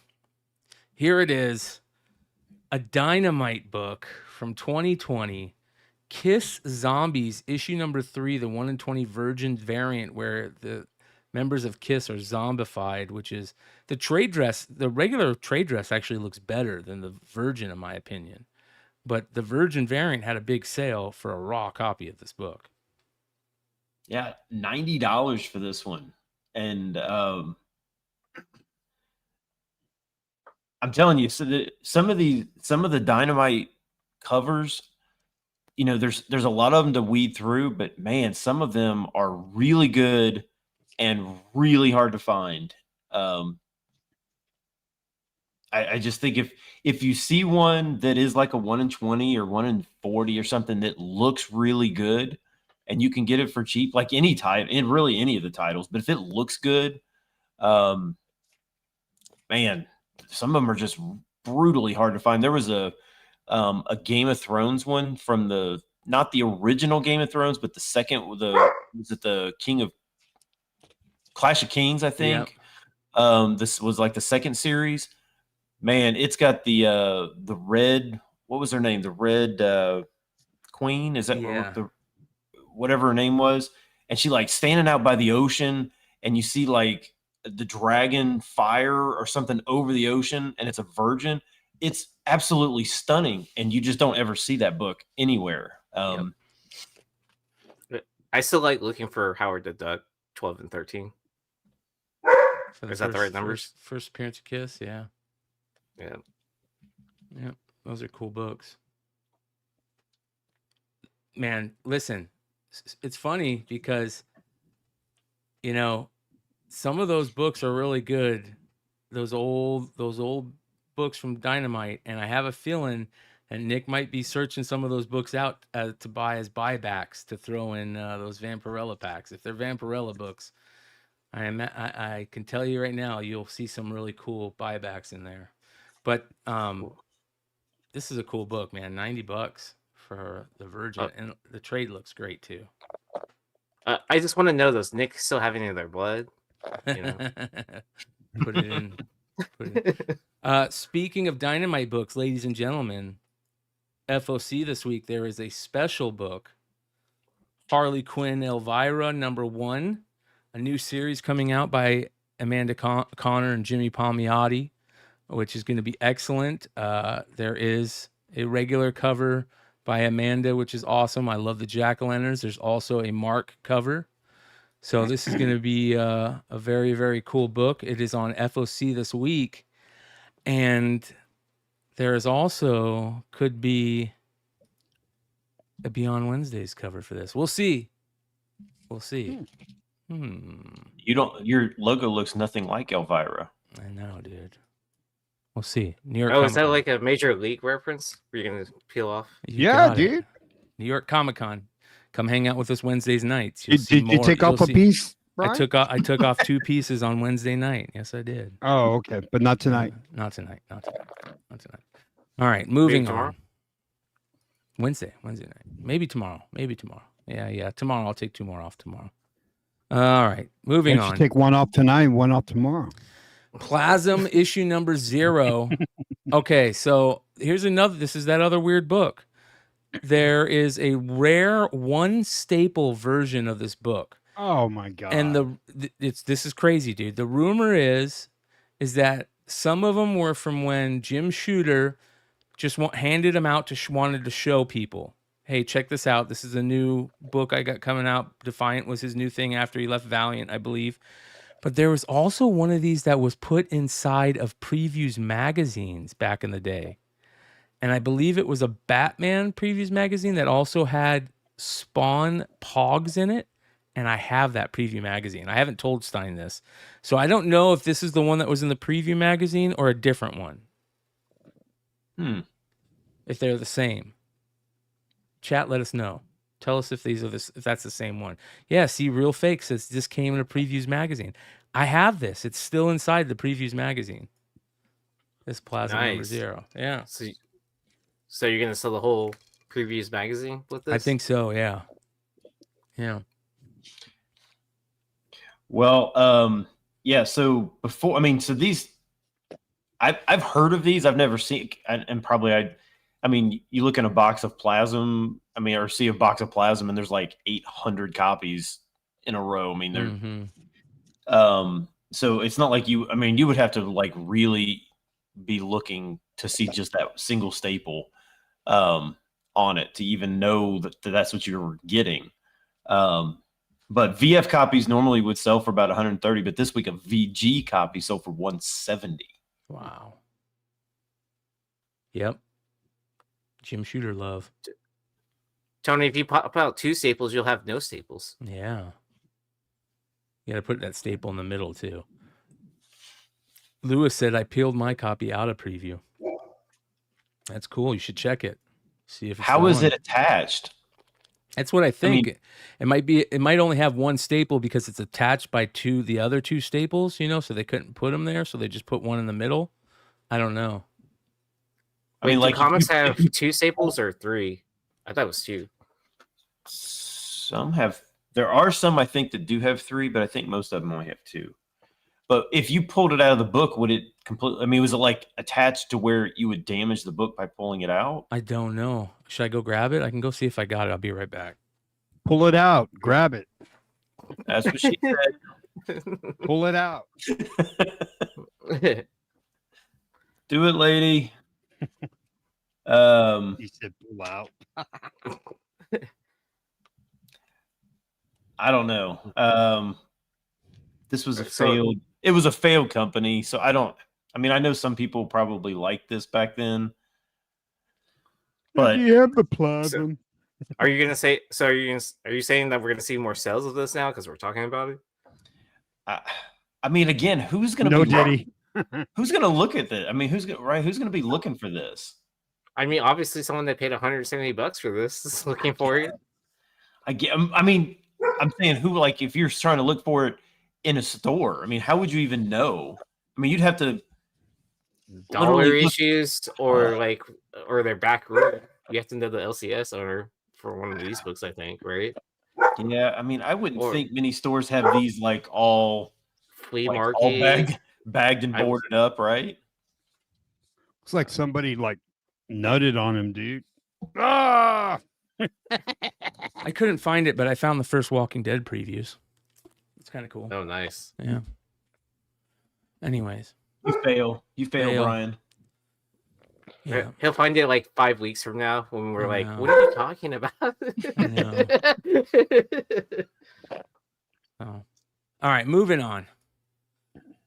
Here it is. A Dynamite book from 2020. Kiss Zombies, issue number 3, the 1 in 20 Virgin variant, where the members of Kiss are zombified, which is the trade dress. The regular trade dress actually looks better than the Virgin, in my opinion. But the Virgin variant had a big sale for a raw copy of this book. Yeah, $90 for this one, and I'm telling you, so some of the Dynamite covers, you know, there's a lot of them to weed through, but man, some of them are really good and really hard to find. I just think if you see one that is like a 1 in 20 or 1 in 40 or something that looks really good, and you can get it for cheap, like any title, and really any of the titles, but if it looks good, man, some of them are just brutally hard to find. There was a Game of Thrones one from not the original Game of Thrones, but the second, was it the King of Clash of Kings, I think. Yep. This was like the second series. Man, it's got the red, what was her name? The Red Queen, is that Yeah. whatever her name was? And she like standing out by the ocean, and you see like the dragon fire or something over the ocean, and it's a virgin. It's absolutely stunning, and you just don't ever see that book anywhere. I still like looking for Howard the Duck 12 and 13. For Is that the right numbers? First appearance of Kiss, yeah. Yeah. Yeah, those are cool books. Man, listen, it's funny because, you know, some of those books are really good. Those old books from Dynamite, and I have a feeling that Nick might be searching some of those books out to buy as buybacks to throw in those Vampirella packs. If they're Vampirella books, I can tell you right now, you'll see some really cool buybacks in there. But this is a cool book, man. $90 for the Virgin, and the trade looks great too. I just want to know, does Nick still have any of their blood? You know? Put it in. Speaking of Dynamite books, ladies and gentlemen, FOC this week, there is a special book, Harley Quinn Elvira #1, a new series coming out by Amanda Connor and Jimmy Palmiotti, which is going to be excellent. There is a regular cover by Amanda, which is awesome. I love the jack-o'-lanterns. There's also a Mark cover. So this is going to be a very, very cool book. It is on FOC this week. And there is also, could be a Beyond Wednesdays cover for this. We'll see. We'll see. Your logo looks nothing like Elvira. I know, dude. We'll see. New York. Oh, is that Comic-Con. like a Major League reference? Were you gonna peel off? You Yeah, got it. dude. New York Comic-Con. Come hang out with us Wednesdays nights. Did you take off a piece, Brian? I took off 2 pieces on Wednesday night. Yes, I did. Oh, okay, but not tonight. Not tonight. Not tonight. Not tonight. All right, moving tomorrow? on. Wednesday night. Maybe tomorrow. Yeah. Tomorrow. I'll take 2 more off tomorrow. All right. Moving Why don't on. you take one off tonight and one off tomorrow? Plasm issue number 0. Okay, so here's another. This is that other weird book. There is a rare one staple version of this book. Oh my god! And this is crazy, dude. The rumor is that some of them were from when Jim Shooter just handed them out wanted to show people, hey, check this out. This is a new book I got coming out. Defiant was his new thing after he left Valiant, I believe. But there was also one of these that was put inside of Previews magazines back in the day. And I believe it was a Batman Previews magazine that also had Spawn Pogs in it. And I have that Preview magazine. I haven't told Stein this. So I don't know if this is the one that was in the Preview magazine or a different one. If they're the same. Chat, let us know. Tell us if that's the same one. Yeah, see, Real Fake says this came in a Previews magazine. I have this. It's still inside the Previews magazine. This Plasma number 0. Yeah. So you're gonna sell the whole Previews magazine with this? I think so. Yeah. Yeah. Well, yeah. So before, so these, I've heard of these. I've never seen, and probably you look in a box of Plasm, or see a box of Plasm, and there's like 800 copies in a row. They're, so it's not like you would have to like really be looking to see just that single staple on it to even know that that's what you're getting. But VF copies normally would sell for about 130, but this week a VG copy sold for 170. Wow. Yep. Jim Shooter love. Tony, if you pop out 2 staples, you'll have no staples. Yeah. You got to put that staple in the middle too. Lewis said I peeled my copy out of Preview. That's cool. You should check it. See if it's how is it attached? That's what I think. It might only have one staple because it's attached by the other 2 staples, so they couldn't put them there, so they just put one in the middle. I don't know. Do comics have 2 staples or 3? I thought it was 2. Some have. There are some I think that do have 3, but I think most of them only have 2. But if you pulled it out of the book, would it completely? Was it like attached to where you would damage the book by pulling it out? I don't know. Should I go grab it? I can go see if I got it. I'll be right back. Pull it out. Grab it. That's what she said. Pull it out. Do it, lady. He said pull out. I don't know. This was a failed. It was a failed company, so I don't. I know some people probably liked this back then, but you have the Plasm. Are you gonna say? So are you saying that we're gonna see more sales of this now because we're talking about it? Again, who's gonna Diddy? Who's gonna look at this? Who's gonna be looking for this? Obviously, someone that paid $170 for this is looking for it. I'm saying who, like, if you're trying to look for it in a store, how would you even know? You'd have to dollar issues or their back room. You have to know the LCS owner for one of these books, I think, right? Yeah, I wouldn't think many stores have these like all flea market, all bagged and boarded up, right? Looks like somebody like nutted on him, dude. Ah! I couldn't find it, but I found the first Walking Dead previews. It's kind of cool. Oh, nice. Yeah. Anyways. You fail, Bryan. Yeah. He'll find it like 5 weeks from now when we're like, what are you talking about? Oh. All right, moving on.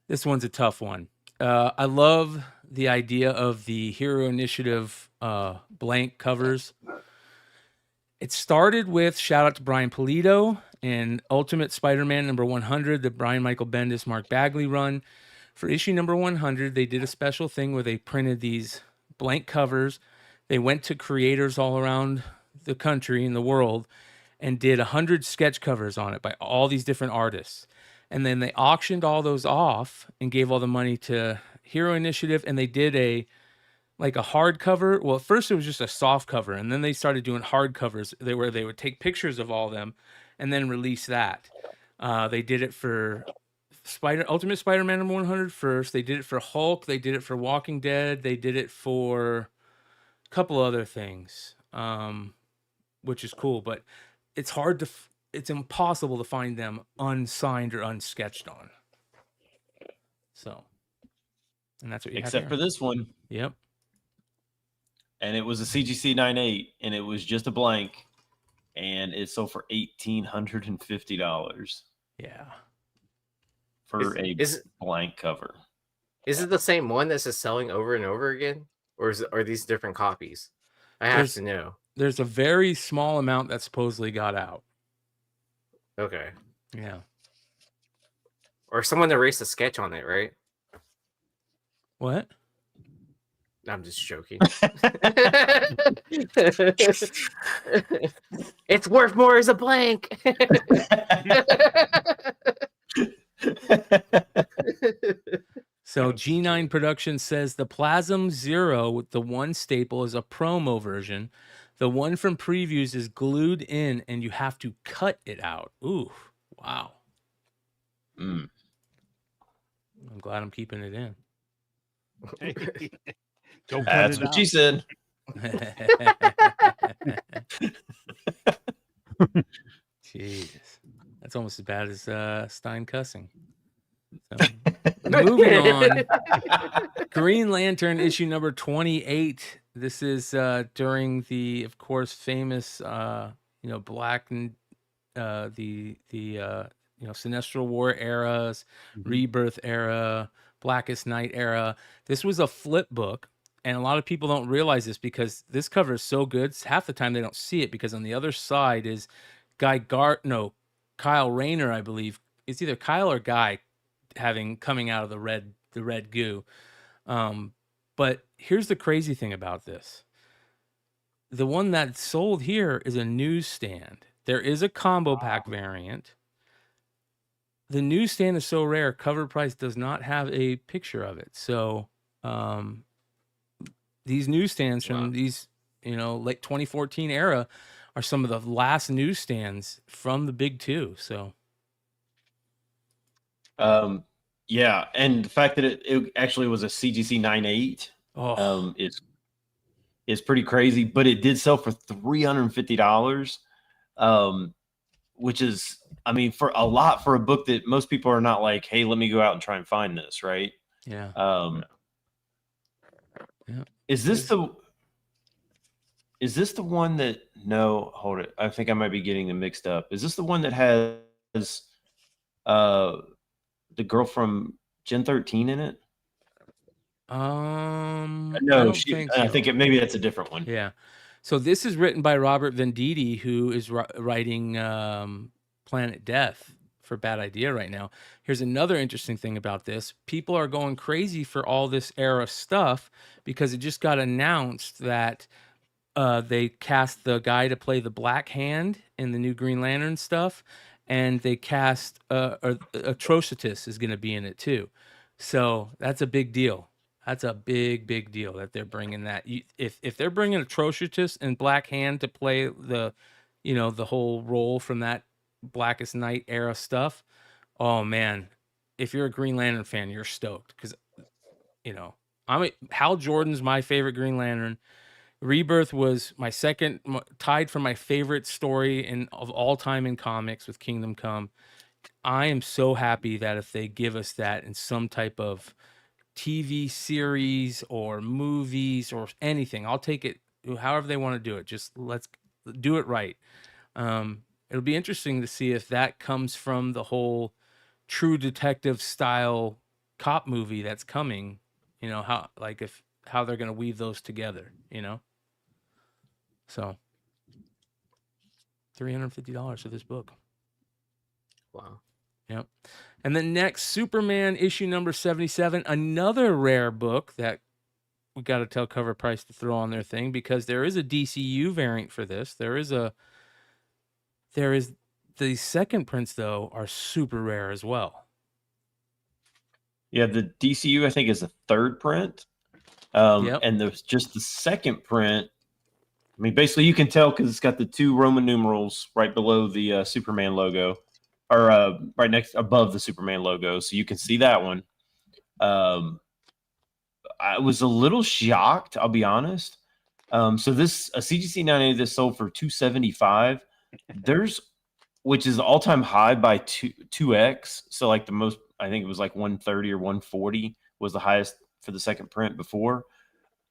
This one's a tough one. I love the idea of the Hero Initiative blank covers. It started with shout out to Brian Pulido and Ultimate Spider-Man number 100, the Brian Michael Bendis, Mark Bagley run. For issue number 100, they did a special thing where they printed these blank covers. They went to creators all around the country and the world and did 100 sketch covers on it by all these different artists. And then they auctioned all those off and gave all the money to Hero Initiative, and they did a like a hardcover. Well, at first it was just a soft cover, and then they started doing hardcovers where they would take pictures of all of them and then release that. They did it for Ultimate Spider-Man number 100 first. They did it for Hulk. They did it for Walking Dead. They did it for a couple other things, which is cool. But it's hard to, it's impossible to find them unsigned or unsketched on. So, and that's what you Except have for this one. Yep. And it was a CGC 98, and it was just a blank, and it sold for $1,850. Yeah. For a blank cover. Is it the same one that's just selling over and over again, or are these different copies? I have to know. There's a very small amount that supposedly got out. Okay. Yeah. Or someone erased a sketch on it, right? What? I'm just joking. It's worth more as a blank. So G9 Productions says the Plasm Zero with the one staple is a promo version. The one from previews is glued in and you have to cut it out. Ooh, wow. Mm. I'm glad I'm keeping it in. That's what she said. Jesus. That's almost as bad as Stein cussing. So, moving on. Green Lantern issue number 28. This is during the, of course, famous Black and Sinestro War eras, Rebirth era, Blackest Night era. This was a flip book, and a lot of people don't realize this because this cover is so good. Half the time they don't see it because on the other side is Kyle Rayner, I believe. It's either Kyle or Guy coming out of the red goo. But here's the crazy thing about this. The one that's sold here is a newsstand. There is a combo pack variant. The newsstand is so rare, cover price does not have a picture of it. So these newsstands from these, late 2014 era are some of the last newsstands from the big two. So yeah, and the fact that it actually was a CGC 98 is pretty crazy, but it did sell for $350, which is, I mean, for a lot for a book that most people are not like, hey, let me go out and try and find this, right? Yeah. Yeah. Is this the one that, no, hold it. I think I might be getting them mixed up. Is this the one that has the girl from Gen 13 in it? No, I think maybe that's a different one. Yeah. So this is written by Robert Venditti, who is writing Planet Death for Bad Idea right now. Here's another interesting thing about this. People are going crazy for all this era stuff because it just got announced that they cast the guy to play the Black Hand in the new Green Lantern stuff, and they cast Atrocitus is going to be in it too. So that's a big deal. That's a big deal that they're bringing that. If they're bringing Atrocitus and Black Hand to play the whole role from that Blackest Night era stuff, oh man, if you're a Green Lantern fan, you're stoked because Hal Jordan's my favorite Green Lantern. Rebirth was my second, tied for my favorite story of all time in comics with Kingdom Come. I am so happy that if they give us that in some type of TV series or movies or anything, I'll take it however they want to do it. Just let's do it right. It'll be interesting to see if that comes from the whole True Detective style cop movie that's coming, how they're going to weave those together, So $350 for this book. Wow. Yep. And then next, Superman issue number 77, another rare book that we got to tell Cover Price to throw on their thing because there is a DCU variant for this. There is the second prints though are super rare as well. Yeah, the DCU I think is the third print. And there's just the second print. I mean, basically, you can tell because it's got the 2 Roman numerals right below the Superman logo, or right next above the Superman logo, so you can see that one. I was a little shocked, I'll be honest. So this a CGC 980 this sold for $275. Which is the all-time high by 2x. So like the most, I think it was like 130 or 140 was the highest for the second print before.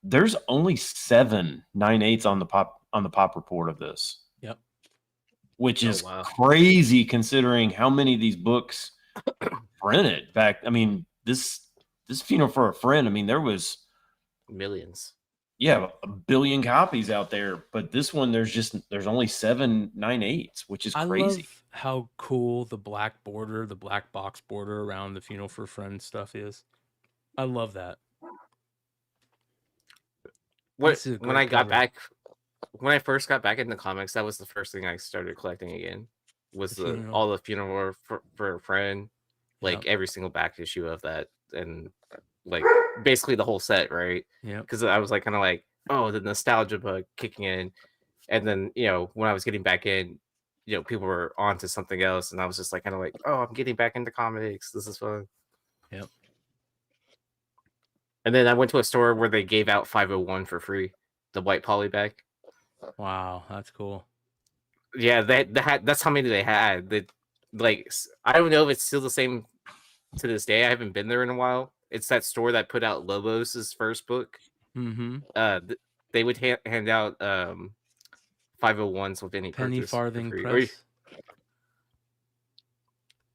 There's only 7 9/8 on the pop report of this. Yep. Which is crazy considering how many of these books printed back. I mean, this Funeral for a Friend, I mean, there was millions. Yeah, 1 billion copies out there, but this one there's only 7 9/8, which is crazy. I love how cool the black border, the black box border around the Funeral for a Friend stuff is. I love that. When I first got back into comics, that was the first thing I started collecting again. Was all the Funeral for a Friend, like every single back issue of that, and like basically the whole set, right? Yeah. Because I was like kind of like, oh, the nostalgia bug kicking in, and then when I was getting back in, people were on to something else, and I was just like kind of like, oh, I'm getting back into comics. This is fun. Yep. And then I went to a store where they gave out 501 for free, the white poly back. Wow, that's cool. Yeah, that's how many they had. I don't know if it's still the same to this day. I haven't been there in a while. It's that store that put out Lobos' first book. Mm-hmm. They would hand out 501s with any Penny purchase Farthing for free.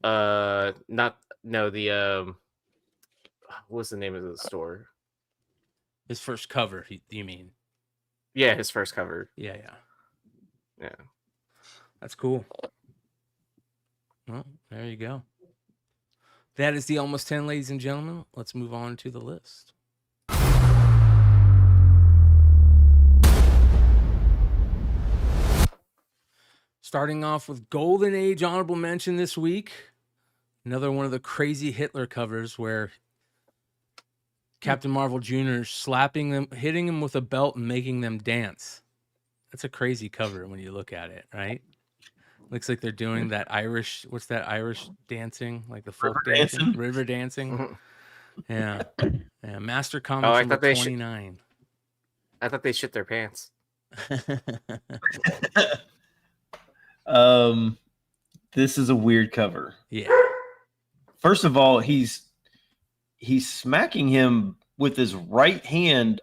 Press. What's the name of the store? His first cover, you mean? Yeah, his first cover. Yeah. That's cool. Well, there you go. That is the Almost 10, ladies and gentlemen. Let's move on to the list. Starting off with Golden Age honorable mention this week. Another one of the crazy Hitler covers where Captain Marvel Jr. slapping them, hitting them with a belt and making them dance. That's a crazy cover when you look at it, right? Looks like they're doing that Irish, what's that Irish dancing? Like the folk dancing? River dancing. Yeah. Master Comics number 29. I thought they shit their pants. This is a weird cover. Yeah. First of all, he's smacking him with his right hand.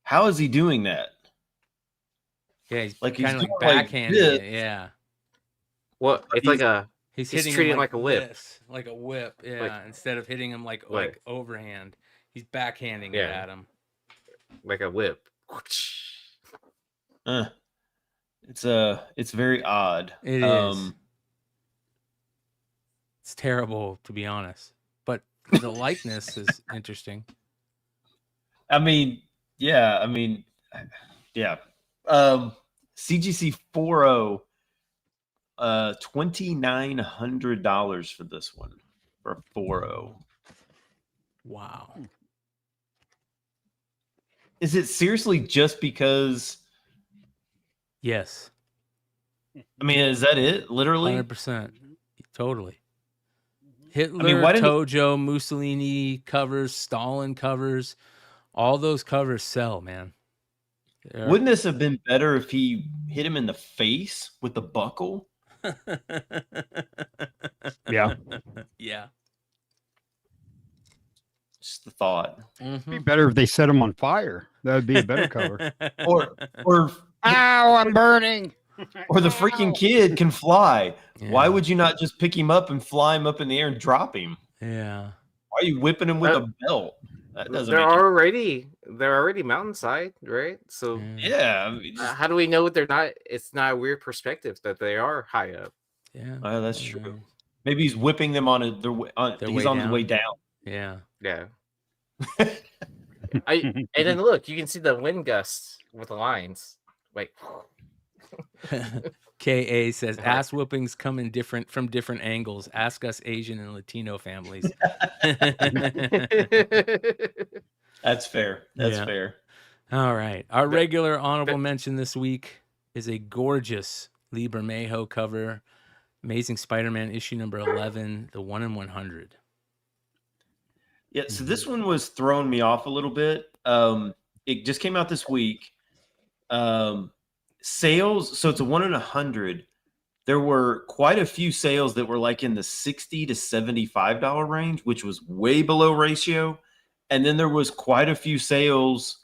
How is he doing that? Yeah, he's like kind of like backhanding it. Yeah. Well, it's like he's hitting treating him like a whip. This, like a whip. Yeah. Instead of hitting him like overhand, he's backhanding it at him. Like a whip. It's very odd. It is. It's terrible, to be honest. But the likeness is interesting. CGC 40, $2,900 for this one. For 40. Wow. Is it seriously just because? Yes. I mean, is that it? Literally? 100%. Totally. Hitler, Tojo, Mussolini covers, Stalin covers, all those covers sell, man. Wouldn't this have been better if he hit him in the face with the buckle? Yeah. Yeah. Just the thought. It'd be better if they set him on fire. That would be a better cover. Or ow, I'm burning. Or the freaking kid can fly. Yeah. Why would you not just pick him up and fly him up in the air and drop him? Yeah. Why are you whipping him with a belt? That doesn't. They're already mountainside, right? So yeah. I mean, how do we know they're not? It's not a weird perspective that they are high up. Yeah. Oh, that's true. Maybe he's whipping them on his way down. Yeah. Yeah. And then look, you can see the wind gusts with the lines. Like KA says ass whoopings come in from different angles. Ask us Asian and Latino families. That's fair. That's Yeah. fair. All right. Our regular honorable mention this week is a gorgeous Lee Bermejo cover, Amazing Spider-Man issue number 11, the 1 in 100. Yeah, so this one was throwing me off a little bit. It just came out this week. Sales, so it's a 1 in 100. There were quite a few sales that were like in the $60 to $75 range, which was way below ratio. And then there was quite a few sales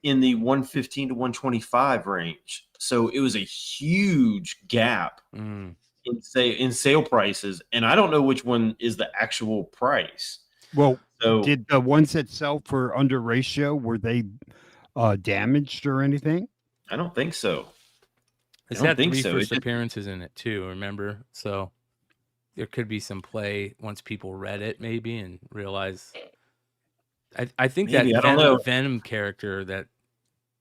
in the 115 to 125 range. So it was a huge gap in sale prices. And I don't know which one is the actual price. Well, So did the ones that sell for under ratio, were they damaged or anything? I don't think so. It's I don't had think 3 so. first appearances in it too, remember? So there could be some play once people read it maybe and realize. I think Maybe, I that don't know. Venom character that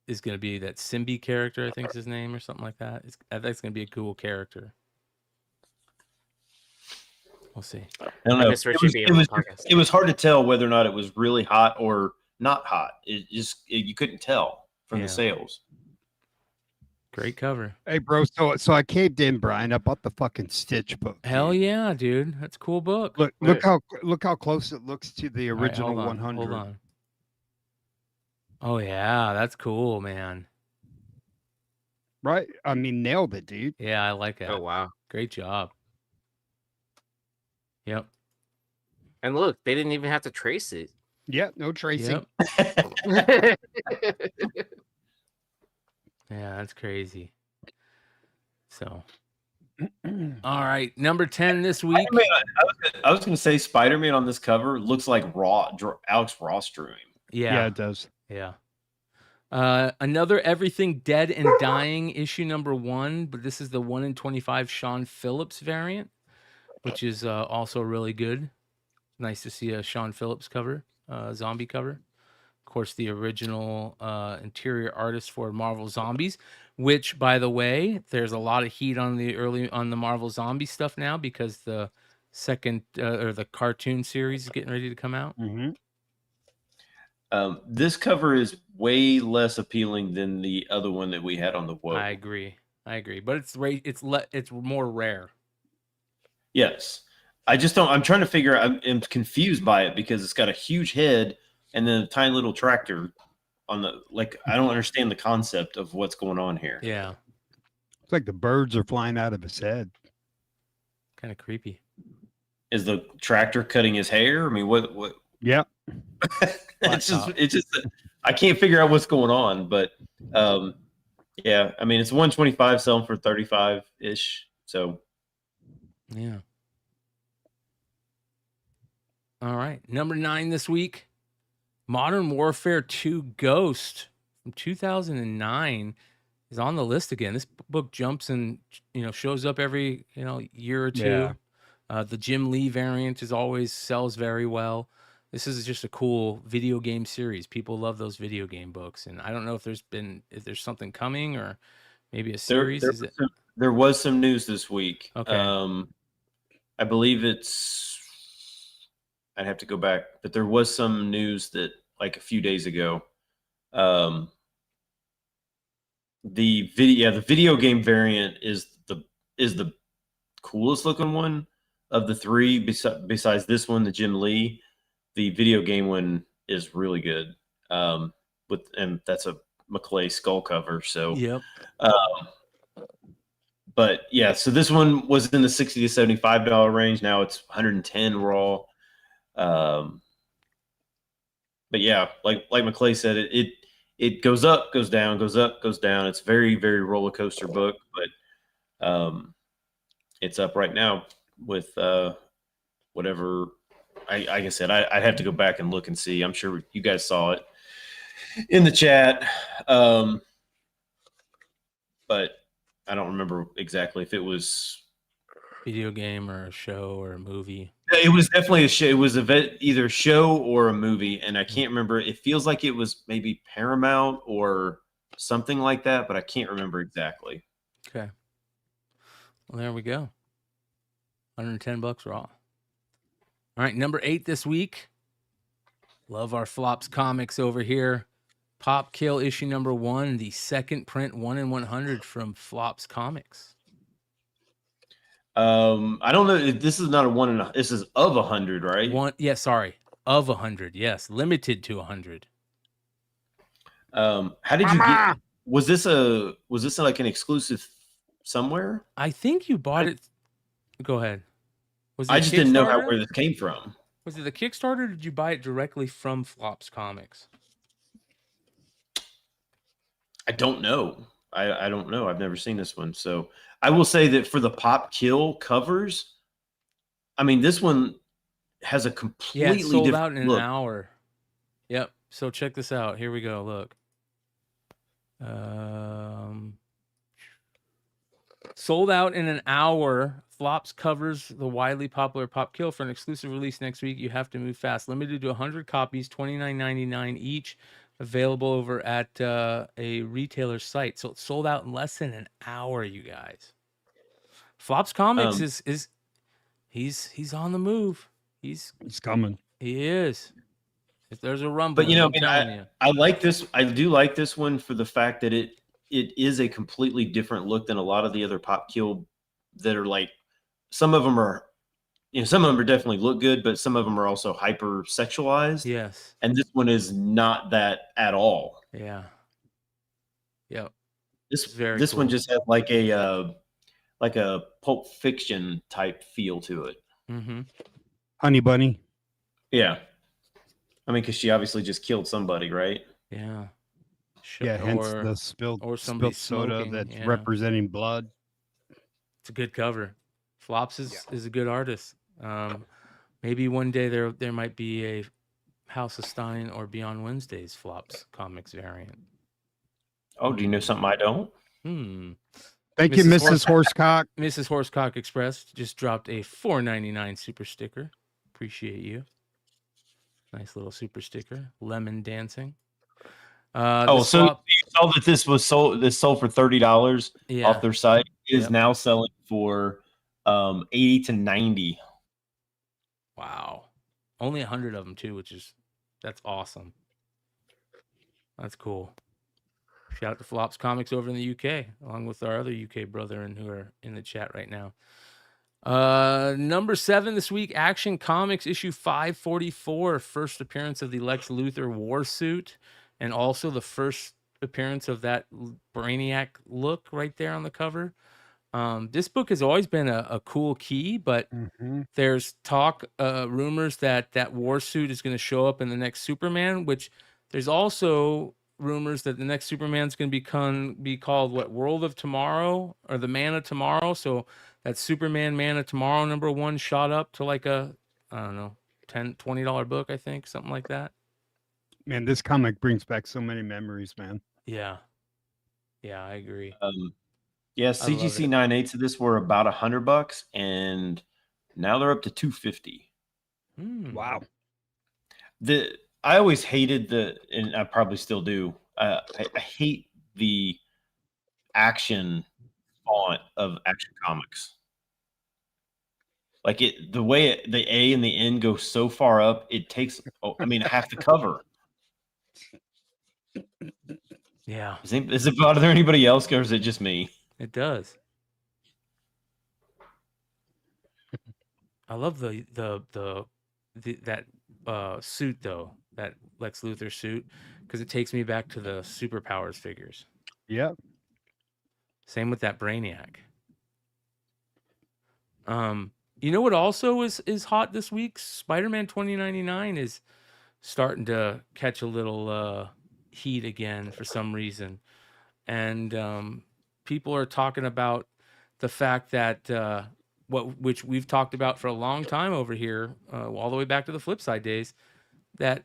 is going to be that Symbi character, I think is his name or something like that. I think it's going to be a cool character. We'll see. I don't know. Podcast. It was hard to tell whether or not it was really hot or not hot. You couldn't tell from the sales. Great cover. Hey, bro. So I caved in, Brian. I bought the fucking Stitch book. Hell yeah, dude. That's a cool book. Look how close it looks to the original 100. Hold on. Oh yeah, that's cool, man. Right? I mean, nailed it, dude. Yeah, I like it. Oh wow. Great job. Yep. And look, they didn't even have to trace it. Yeah, no tracing. Yep. Yeah, that's crazy. So, all right, number 10 this week. I was going to say Spider-Man on this cover looks like Alex Ross drew him. Yeah, it does. Yeah. Another Everything Dead and Dying issue number 1, but this is the 1 in 25 Sean Phillips variant, which is also really good. Nice to see a Sean Phillips cover, zombie cover. Of course, the original interior artist for Marvel Zombies, which, by the way, there's a lot of heat on the Marvel Zombie stuff now because the second or the cartoon series is getting ready to come out. Mm-hmm. This cover is way less appealing than the other one that we had on the wall. I agree, but it's more rare. Yes, I just don't. I'm trying to figure out. I'm confused by it because it's got a huge head and then a tiny little tractor on the. Like, I don't understand the concept of what's going on here. Yeah, it's like the birds are flying out of his head. Kind of creepy. Is the tractor cutting his hair? I mean, what? Yeah. it's just I can't figure out what's going on, but yeah, I mean it's 125 selling for 35 ish. So yeah. All right, number 9 this week, Modern Warfare 2 Ghost from 2009 is on the list again. This book jumps and shows up every year or two. Yeah. The Jim Lee variant always sells very well. This is just a cool video game series. People love those video game books, and I don't know if there's something coming or maybe a series. There was some news this week. Okay. I believe I'd have to go back, but there was some news that like a few days ago. The video game variant is the coolest looking one of the 3 besides this one, the Jim Lee. The video game one is really good. And that's a McClay skull cover. So, yep. But yeah, so this one was in the $60 to $75 range. Now it's $110 raw. But yeah, like McClay said, it goes up, goes down, goes up, goes down. It's very, very roller coaster book, but it's up right now with whatever. Like I said, I'd have to go back and look and see. I'm sure you guys saw it in the chat. But I don't remember exactly if it was video game or a show or a movie. It was definitely a show. It was either a show or a movie, and I can't remember. It feels like it was maybe Paramount or something like that, but I can't remember exactly. Okay. Well, there we go. $110 raw. All right, number 8 this week. Love our Flops comics over here. Pop Kill issue number 1, the second print 1 in 100 from Flops Comics. I don't know. This is not a one. This is of 100, right? Of 100. Yes, limited to 100. How did you get? Was this like an exclusive somewhere? I think you bought it. Go ahead. Was it I a just didn't know Kickstarter? where this came from. Was it the Kickstarter, or did you buy it directly from Flops Comics? I don't know. I don't know. I've never seen this one. So I will say that for the Pop Kill covers, I mean, this one has a completely it sold different out in look. an hour. Yep. So check this out. Here we go. Look. Sold out in an hour. Flops covers the widely popular Pop Kill for an exclusive release next week. You have to move fast. Limited to 100 copies, $29.99 each. Available over at a retailer's site. So it sold out in less than an hour, you guys. Flops Comics he's on the move. He's coming. He is. If there's a rumble, But you know, I'm telling you. I like this. I do like this one for the fact that it is a completely different look than a lot of the other Pop Kill that are like, some of them are, some of them are definitely look good, but some of them are also hyper sexualized. Yes. And this one is not that at all. Yeah. Yep. This one just has like a Pulp Fiction type feel to it. Mm-hmm. Honey Bunny. Yeah. I mean, because she obviously just killed somebody, right? Yeah. Hence the spilled soda that's representing blood. It's a good cover. Flops is a good artist. Maybe one day there might be a House of Stein or Beyond Wednesday's Flops Comics variant. Oh, do you know something I don't? Thank you, Mrs. Horsecock. Mrs. Horsecock Express just dropped a $4.99 super sticker. Appreciate you. Nice little super sticker. Lemon dancing. So you saw that this was sold. This sold for $30 off their site. It is now selling for $80 to $90. Wow, only 100 of them too, that's awesome. That's cool. Shout out to Flops Comics over in the UK, along with our other UK brethren who are in the chat right now. Number 7 this week, Action Comics issue 544, first appearance of the Lex Luthor war suit, and also the first appearance of that Brainiac look right there on the cover. This book has always been a cool key, but there's rumors that war suit is going to show up in the next Superman, which there's also rumors that the next Superman's going to be called World of Tomorrow, or the Man of Tomorrow. So that Superman Man of Tomorrow #1 shot up to like a, I don't know, $10, $20 book, I think, something like that. Man, this comic brings back so many memories, man. Yeah, I agree. CGC 9/8 of this were about $100, and now they're up to $250. Wow. I always hated and I probably still do. I hate the action font of Action Comics. Like the way the A and the N go so far up, it takes half the cover. Yeah. Is it bother anybody else, or is it just me? It does. I love that suit though, that Lex Luthor suit, because it takes me back to the Superpowers figures. Yep. Same with that Brainiac. You know what also is hot this week? Spider-Man 2099 is starting to catch a little heat again for some reason, and people are talking about the fact that which we've talked about for a long time over here, all the way back to the Flip Side days, that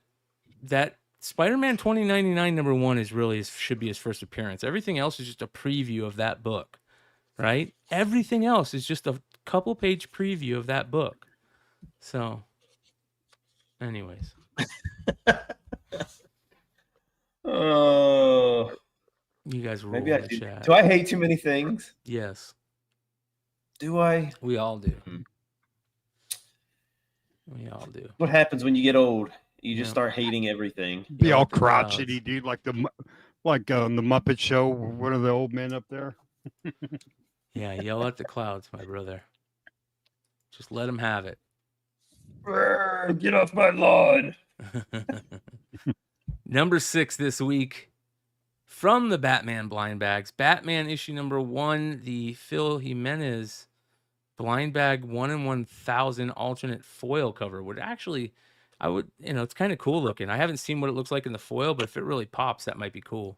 Spider-Man 2099 #1 should be his first appearance. Everything else is just a preview of that book, right? Everything else is just a couple page preview of that book. So, anyways. Oh, you guys rule maybe in the chat. Do I hate too many things? Yes. Do I? We all do. We all do. What happens when you get old You just Yeah. start hating everything. Be Yell all at the clouds. crotchety, dude, like the Muppet Show. What are the old men up there? Yeah, yell at the clouds, my brother. Just let them have it. Get off my lawn. Number 6 this week from the Batman blind bags. Batman issue number 1, the Phil Jimenez blind bag 1 in 1,000 alternate foil cover. Would actually, it's kind of cool looking. I haven't seen what it looks like in the foil, but if it really pops, that might be cool.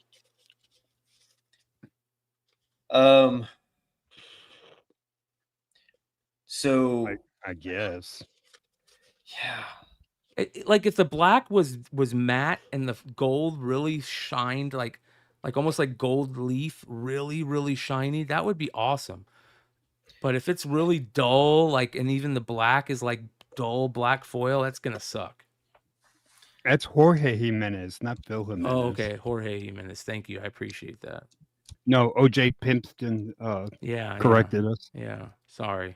So I guess. yeah. Like if the black was matte and the gold really shined like almost like gold leaf, really shiny, that would be awesome. But if it's really dull, and even the black is like dull black foil, that's gonna suck. That's Jorge Jimenez, not Phil Jimenez. Oh, okay, Jorge Jimenez. Thank you, I appreciate that. No, OJ Pimpston Yeah, corrected us. Yeah, sorry,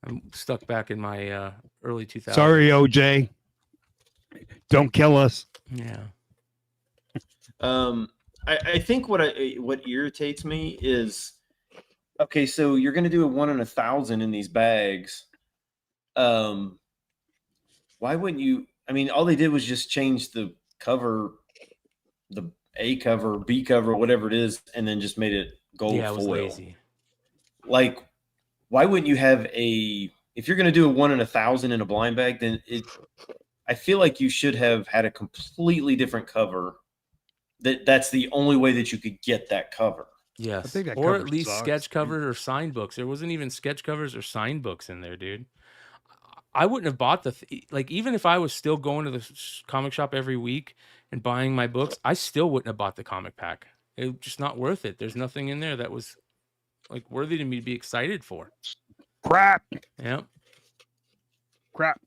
I'm stuck back in my early 2000s. Sorry, OJ. Don't kill us. Yeah. I think what irritates me is, okay, so you're going to do a 1 in 1,000 in these bags. Why wouldn't you? I mean, all they did was just change the cover, the A cover, B cover, whatever it is, and then just made it gold Yeah, it was foil. lazy. Like, why wouldn't you have if you're going to do a 1 in 1,000 in a blind bag, then I feel like you should have had a completely different cover. That's the only way that you could get that cover. Yes, I think that or cover at least sucks, sketch dude. covers or sign books. There wasn't even sketch covers or sign books in there, dude. I wouldn't have bought even if I was still going to the comic shop every week and buying my books, I still wouldn't have bought the comic pack. It was just not worth it. There's nothing in there that was worthy to me to be excited for. Crap. Yep. Crap.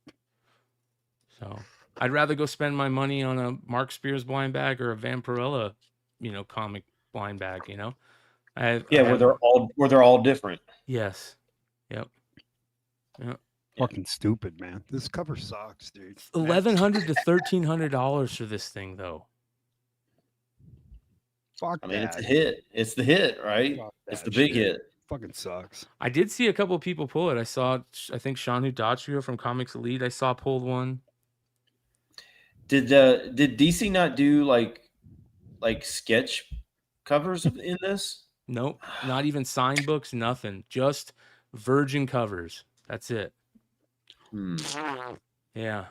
So I'd rather go spend my money on a Mark Spears blind bag or a Vampirella, comic blind bag. Where they're all different. Yes. Yep. Yep. Fucking stupid, man. This cover sucks, dude. $1,100 to $1,300 for this thing, though. Fuck I mean, that. it's a hit. It's the hit, right? Fuck It's that the big shit. hit. Fucking sucks. I did see a couple of people pull it. I think Sean Hudachio from Comics Elite, I saw pulled one. Did DC not do like sketch covers in this? Nope. Not even sign books, nothing. Just virgin covers. That's it. Yeah.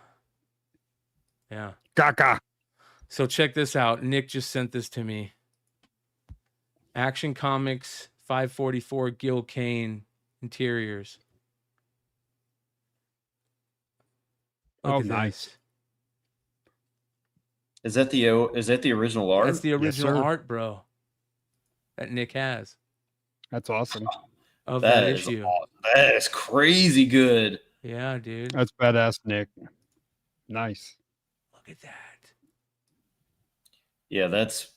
Yeah. Caca. So check this out. Nick just sent this to me. Action Comics 544 Gil Kane interiors. Look at nice. this. Is that the original art? That's the original sir. art, bro. That Nick has That's awesome. of that is issue. awesome. That is crazy good. Yeah, dude. That's badass, Nick. Nice. Look at that. Yeah, that's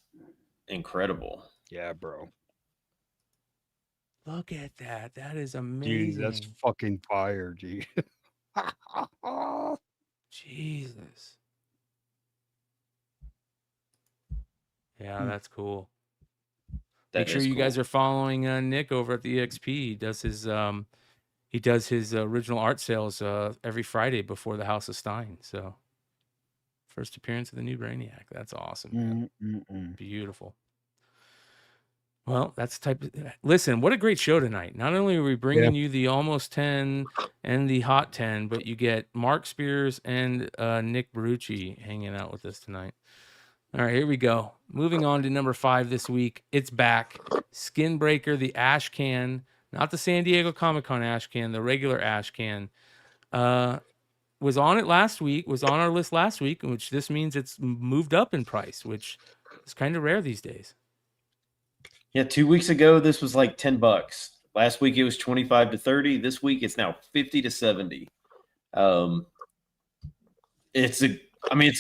incredible. Yeah, bro. Look at that. That is amazing. Dude, that's fucking fire, dude. Jesus. Yeah, that's cool. Make sure you guys are following Nick over at the EXP. He does his original art sales every Friday before the House of Stein. So first appearance of the new Brainiac. That's awesome, man. Beautiful. Well, that's listen, what a great show tonight. Not only are we bringing you the Almost 10 and the Hot 10, but you get Mark Spears and Nick Barucci hanging out with us tonight. All right, here we go. Moving on to number 5 this week. It's back. Skinbreaker, the Ash Can. Not the San Diego Comic-Con Ash Can, the regular Ash Can. Was on it last week, was on our list last week, which this means it's moved up in price, which is kind of rare these days. Yeah, 2 weeks ago, this was like $10. Last week, it was 25 to 30. This week, it's now 50 to 70. It's a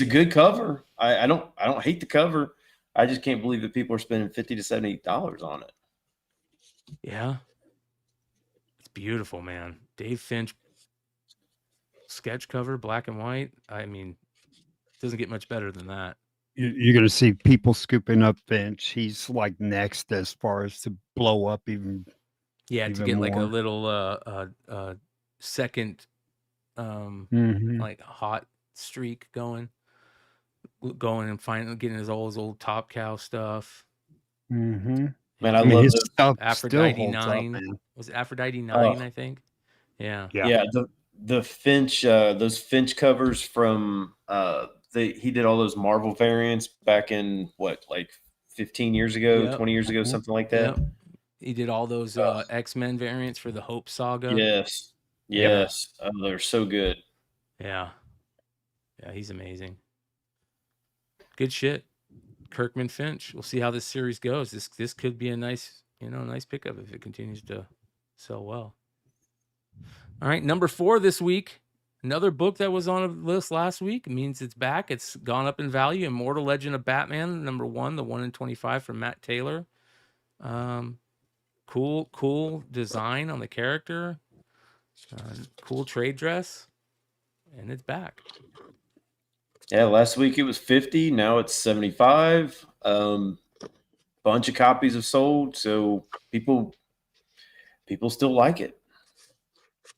good cover. I don't hate the cover. I just can't believe that people are spending $50 to $70 on it. Yeah. It's beautiful, man. Dave Finch sketch cover, black and white. I mean, Doesn't get much better than that. You're going to see people scooping up Finch. He's like next as far as to blow up even. Yeah, to Even get like a more. little second Mhm. like hot streak going and finally getting his old Top Cow stuff. Mhm. Man, I I mean, love his those. stuff still Aphrodite holds up, 9. man. Was it Aphrodite 9, Oh, I think? Yeah. Yeah. yeah, the Finch, those Finch covers from he did all those Marvel variants back in what, like 15 years ago, Yep. 20 years ago, Mhm. something like that. Yep. He did all those Uh, X-Men variants for the Hope Saga. yes, yes, they're so good. Yeah. Yeah, he's amazing. Good shit. Kirkman Finch. We'll see how this series goes. This could be a nice pickup if it continues to sell well. All right, number 4 this week. Another book that was on a list last week. It means it's back. It's gone up in value. Immortal Legend of Batman, number 1, the 1 in 25 from Matt Taylor. Cool design on the character. Cool trade dress. And it's back. Yeah, last week it was 50. Now it's 75. Bunch of copies have sold, so people still like it.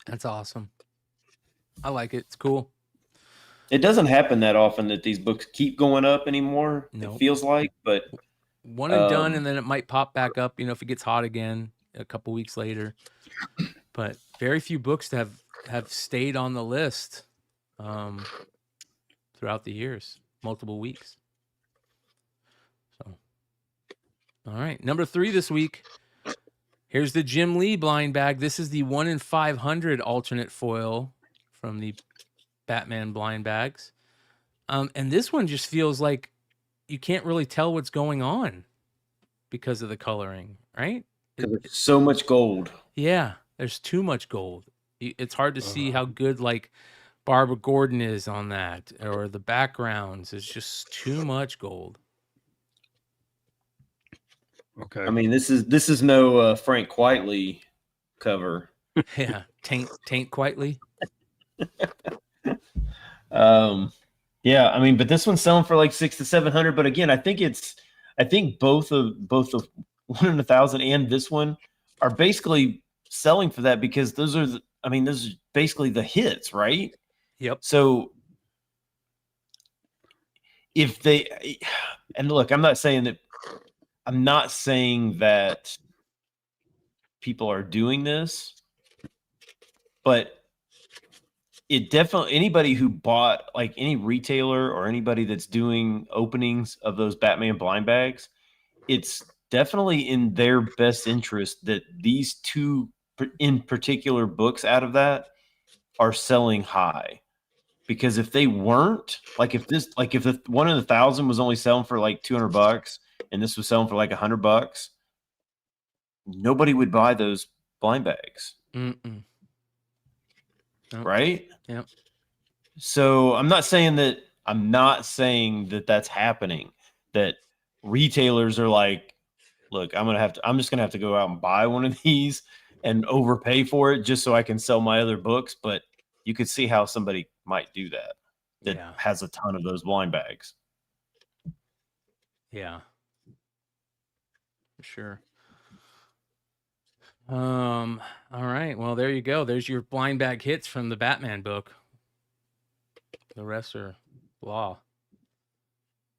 That's awesome. I like it. It's cool. It doesn't happen that often that these books keep going up anymore. Nope. It feels like, but one and done, and then it might pop back up, if it gets hot again a couple weeks later. But very few books have stayed on the list throughout the years, multiple weeks. So, all right, number 3 this week. Here's the Jim Lee blind bag. This is the 1 in 500 alternate foil from the Batman blind bags. And this one just feels like you can't really tell what's going on because of the coloring, right? because there's so much gold. Yeah, there's too much gold. It's hard to see how good like Barbara Gordon is on that, or the backgrounds. It's just too much gold. Okay. I mean, this is no Frank Quitely cover. Yeah, taint quietly. Yeah, I mean, but this one's selling for like 600 to 700. But again, I think both of 1 in 1,000 and this one are basically selling for that because those are those are basically the hits, right? Yep. So if they, and look, I'm not saying that people are doing this, but it definitely, anybody who bought, like any retailer or anybody that's doing openings of those Batman blind bags, it's definitely in their best interest that these two in particular books out of that are selling high. Because if they weren't, like if the 1 in 1,000 was only selling for like $200 and this was selling for like $100, nobody would buy those blind bags. Mm-mm. Nope. Right? Yep. So I'm not saying that that's happening, that retailers are like, look, I'm just gonna have to go out and buy one of these and overpay for it just so I can sell my other books. But you could see how somebody might do that has a ton of those blind bags. Yeah. For sure. All right. Well, there you go. There's your blind bag hits from the Batman book. The rest are blah.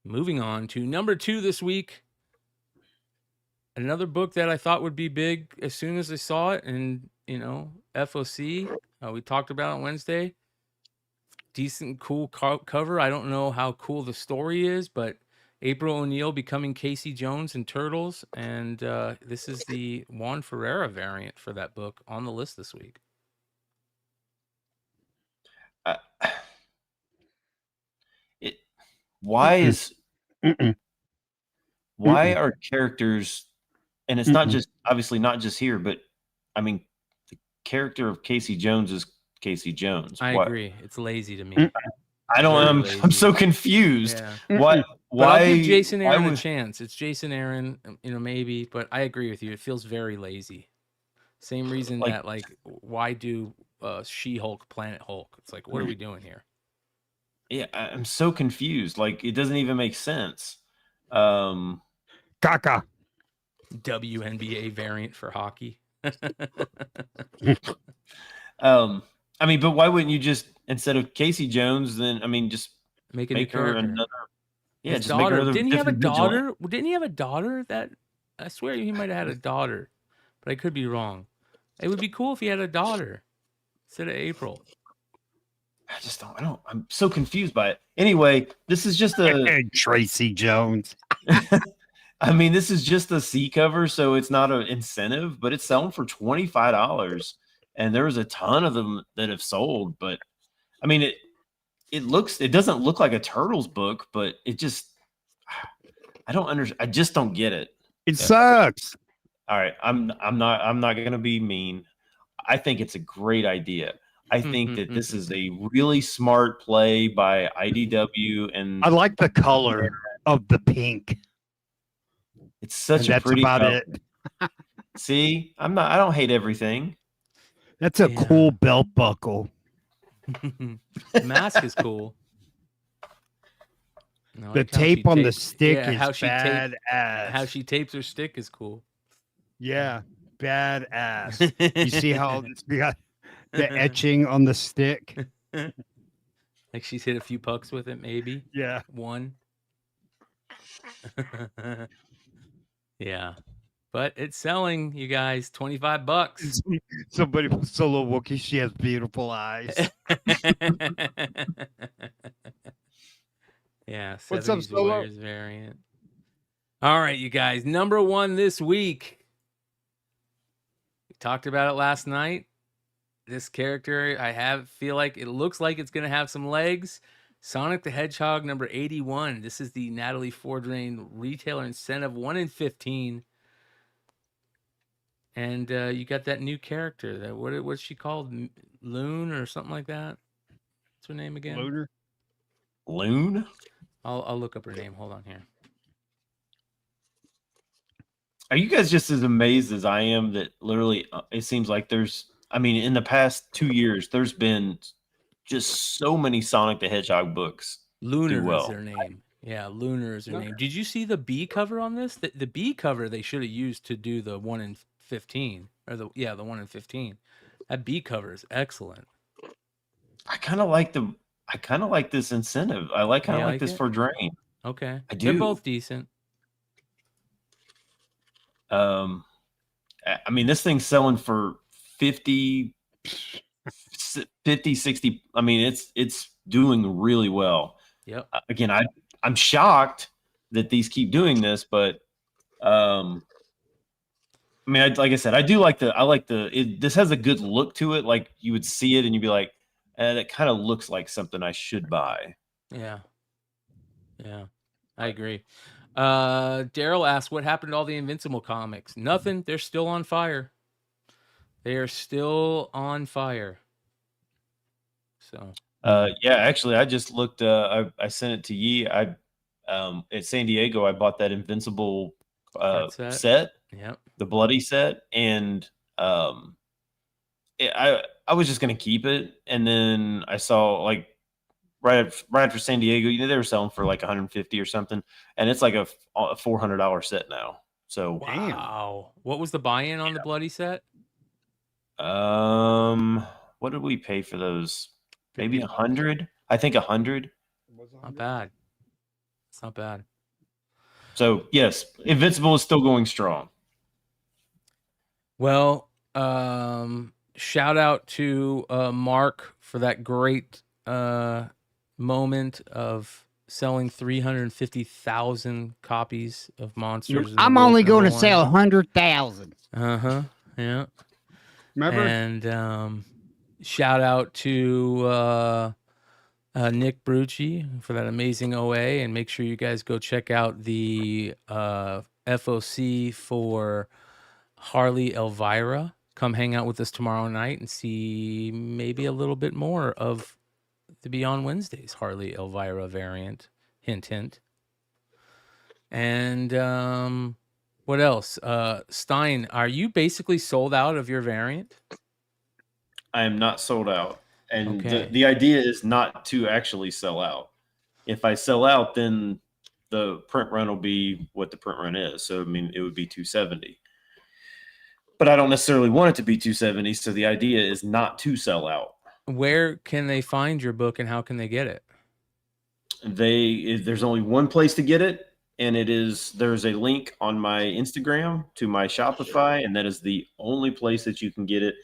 Moving on to number 2 this week. Another book that I thought would be big as soon as I saw it, and FOC. We talked about it on Wednesday. Decent, cool cover. I don't know how cool the story is, but April O'Neil becoming Casey Jones in Turtles, and this is the Juan Ferreira variant for that book on the list this week. Why are characters, and it's not just obviously not just here, but I mean the character of Casey Jones is Casey Jones. I agree. It's lazy to me. I don't. I'm so confused. Yeah. Why? I'll give Jason Aaron a chance. It's Jason Aaron, maybe, but I agree with you. It feels very lazy. Same reason that why do She-Hulk Planet Hulk? It's like, what are we doing here? Yeah, I'm so confused. Like, it doesn't even make sense. Um, Caca. WNBA variant for hockey. I mean, but why wouldn't you just, instead of Casey Jones, then, I mean, just Make a new make her character. another, yeah, His just make her daughter. another Didn't he have a different vigilante. daughter? Didn't he have a daughter that I swear he might have had a daughter, but I could be wrong. It would be cool if he had a daughter instead of April. I'm so confused by it. Anyway, this is just a Tracy Jones. I mean, this is just a C cover, so it's not an incentive, but it's selling for $25. And there was a ton of them that have sold, but I mean, it doesn't look like a Turtles book, but it just, I just don't get it. It sucks. All right, I'm not gonna be mean. I think it's a great idea. I think that this is a really smart play by IDW, and I like the color of the pink. it's such And a that's pretty about color. it. See, I don't hate everything. That's a Yeah. cool belt buckle. The mask is cool. I The like how tape she on the tapes- stick yeah, is how she tape- badass. How she tapes her stick is cool. Yeah, badass. You see how it's got the etching on the stick? Like she's hit a few pucks with it, maybe Yeah. one. Yeah, but it's selling, you guys, $25. Somebody was Solo Wookie. She has beautiful eyes. Yeah, What's up, 70s Solo? Warriors variant. All right, you guys. Number one this week. We talked about it last night. This character, feel like it looks like it's going to have some legs. Sonic the Hedgehog number 81. This is the Natalie Fordrain retailer incentive 1 in 15. And you got that new character. That what's she called? Loon or something like that? What's her name again? Lunar. Loon? I'll look up her name. Hold on here. Are you guys just as amazed as I am that literally it seems like in the past 2 years, there's been just so many Sonic the Hedgehog books. Lunar well. is her name. Yeah, Lunar is her name. Did you see the B cover on this? The B cover they should have used to do the 1 in 15 or the 1 in 15. That B cover is excellent. I kind of like this incentive. I like this it? for Drain. Okay, I they're do. both decent. I mean, this thing's selling for 50, 60. I mean, it's doing really well. Yep. Again, I'm shocked that these keep doing this, but I mean, like I said, this has a good look to it. Like you would see it and you'd be like, that kind of looks like something I should buy. Yeah, I agree. Daryl asked, what happened to all the Invincible comics? Nothing. They're still on fire. They are still on fire. So yeah, actually, I just looked. I sent it to Yee. At San Diego, I bought that Invincible set. Yep. The bloody set, and I was just gonna keep it, and then I saw like right after San Diego, they were selling for like 150 or something, and it's like a $400 set now. So wow, what was the buy-in on the bloody set? what did we pay for those? Maybe 100. I think 100. Not bad. It's not bad. So yes, Invincible is still going strong. Well, shout out to Mark for that great moment of selling 350,000 copies of Monsters. I'm only going to sell 100,000. Yeah. Remember? And shout out to Nick Brucci for that amazing OA, and make sure you guys go check out the FOC for Harley Elvira. Come hang out with us tomorrow night and see maybe a little bit more of the Beyond Wednesdays Harley Elvira variant. Hint, hint. And what else? Stein, are you basically sold out of your variant? I am not sold out. And Okay. the idea is not to actually sell out. If I sell out, then the print run will be what the print run is. So, I mean, it would be 270. But I don't necessarily want it to be 270. So the idea is not to sell out. Where can they find your book and how can they get it? There's only one place to get it, and there's a link on my Instagram to my Shopify, and that is the only place that you can get it.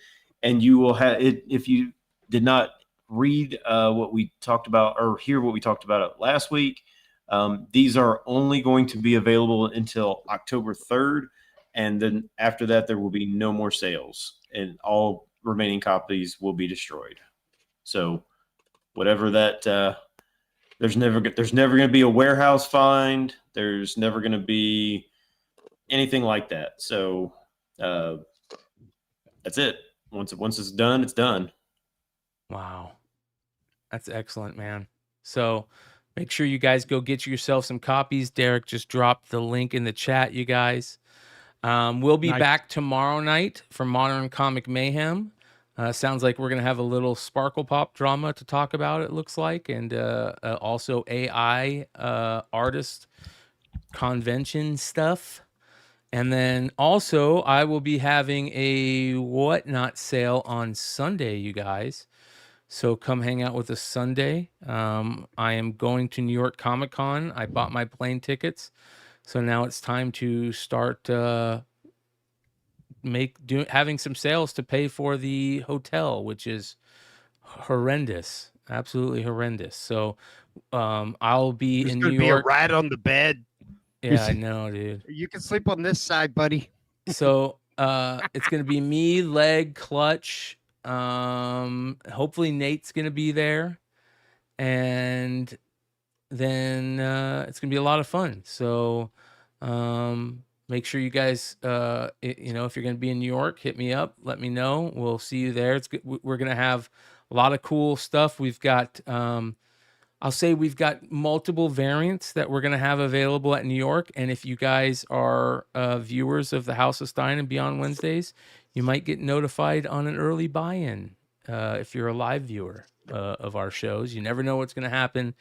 And you will have it if you did not read what we talked about or hear what we talked about last week. These are only going to be available until October 3rd, and then after that there will be no more sales, and all remaining copies will be destroyed. So whatever that there's never going to be a warehouse find. There's never going to be anything like that. So that's it. Once it's done, it's done. Wow. That's excellent, man. So make sure you guys go get yourself some copies. Derek just dropped the link in the chat, you guys. We'll be back tomorrow night for Modern Comic Mayhem. Sounds like we're going to have a little Sparkle Pop drama to talk about, it looks like. And also AI artist convention stuff. And then also I will be having a Whatnot sale on Sunday, you guys. So come hang out with us Sunday. I am going to New York Comic Con. I bought my plane tickets. So now it's time to start having some sales to pay for the hotel, which is horrendous, absolutely horrendous. So I'll be There's in gonna New be York. a rat on the bed. Yeah, I know, dude. You can sleep on this side, buddy. So it's gonna be me, Leg, Clutch. Hopefully Nate's gonna be there, and then it's gonna be a lot of fun. So make sure you guys you know, if you're gonna be in New York, hit me up, let me know. We'll see you there. We're gonna have a lot of cool stuff. We've got I'll say we've got multiple variants that we're gonna have available at New York. And if you guys are viewers of the House of Stein and Beyond Wednesdays, you might get notified on an early buy-in if you're a live viewer of our shows. You never know what's gonna happen.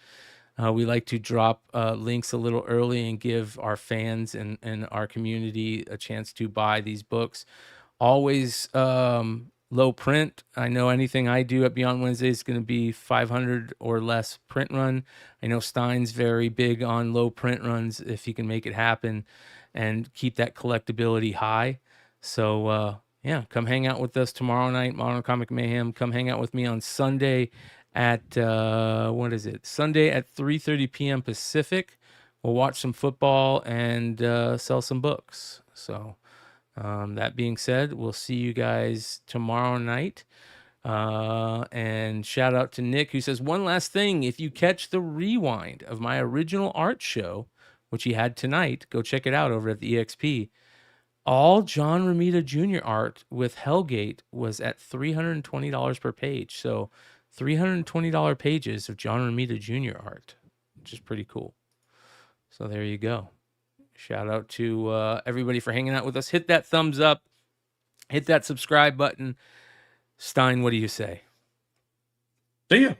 We like to drop links a little early and give our fans and our community a chance to buy these books. Always low print. I know anything I do at Beyond Wednesday is going to be 500 or less print run. I know Stein's very big on low print runs if he can make it happen and keep that collectability high. So yeah, come hang out with us tomorrow night, Modern Comic Mayhem. Come hang out with me on Sunday at Sunday at 3:30 p.m. Pacific. We'll watch some football and sell some books. So that being said, we'll see you guys tomorrow night. And shout out to Nick, who says, one last thing. If you catch the rewind of my original art show, which he had tonight, go check it out over at the EXP. All John Romita Jr. art with Hellgate was at $320 per page. So $320 pages of John Romita Jr. art, which is pretty cool. So there you go. Shout out to everybody for hanging out with us. Hit that thumbs up. Hit that subscribe button. Stein, what do you say? See ya.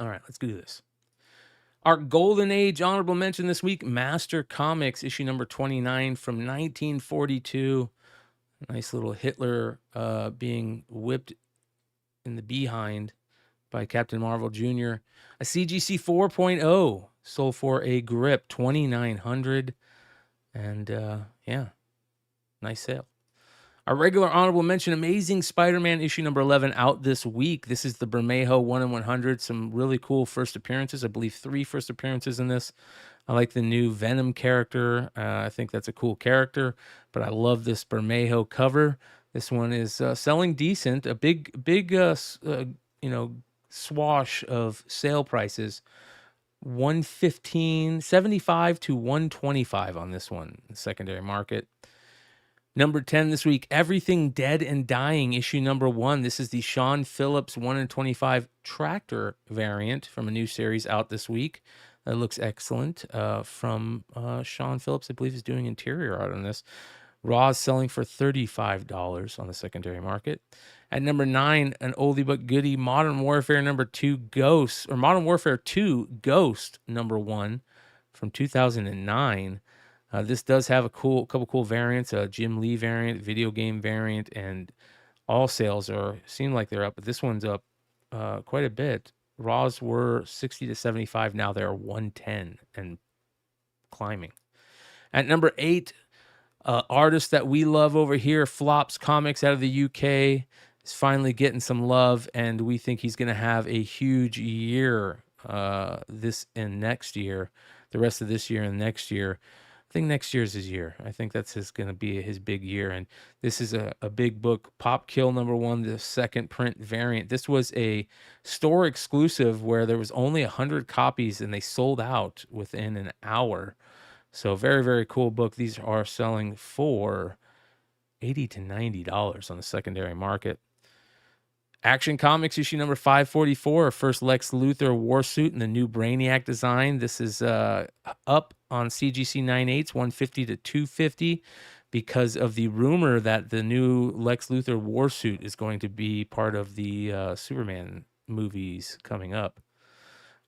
All right, let's do this. Our Golden Age honorable mention this week, Master Comics, issue number 29 from 1942. Nice little Hitler being whipped in the behind by Captain Marvel Jr. A CGC 4.0 sold for a grip, $2,900. And yeah, nice sale. Our regular honorable mention, Amazing Spider-Man issue number 11 out this week. This is the Bermejo 1 in 100. Some really cool first appearances. I believe 3 first appearances in this. I like the new Venom character. I think that's a cool character, but I love this Bermejo cover. This one is selling decent. A big swash of sale prices. $115.75 to $125 on this one in the secondary market. Number 10 this week, Everything Dead and Dying, issue number 1. This is the Sean Phillips 1/25 tractor variant from a new series out this week. That looks excellent. From Sean Phillips, I believe, is doing interior art on this. Raw is selling for $35 on the secondary market. At number 9, an oldie but goodie, Modern Warfare number 2 Ghost, or Modern Warfare 2 Ghost number 1 from 2009. This does have a couple cool variants, a Jim Lee variant, video game variant, and all sales seem like they're up, but this one's up quite a bit. Raws were 60 to 75, now they're 110 and climbing. At number 8, artist that we love over here, Flops Comics out of the UK, is finally getting some love, and we think he's going to have a huge year this and next year, the rest of this year and next year. I think next year's his year. I think that's going to be his big year. And this is a big book, Pop Kill number 1, the second print variant. This was a store exclusive where there was only 100 copies and they sold out within an hour. So very, very cool book. These are selling for $80 to $90 on the secondary market. Action Comics issue number 544, first Lex Luthor war suit in the new Brainiac design. This is up on CGC 9/8, 150 to 250, because of the rumor that the new Lex Luthor war suit is going to be part of the Superman movies coming up.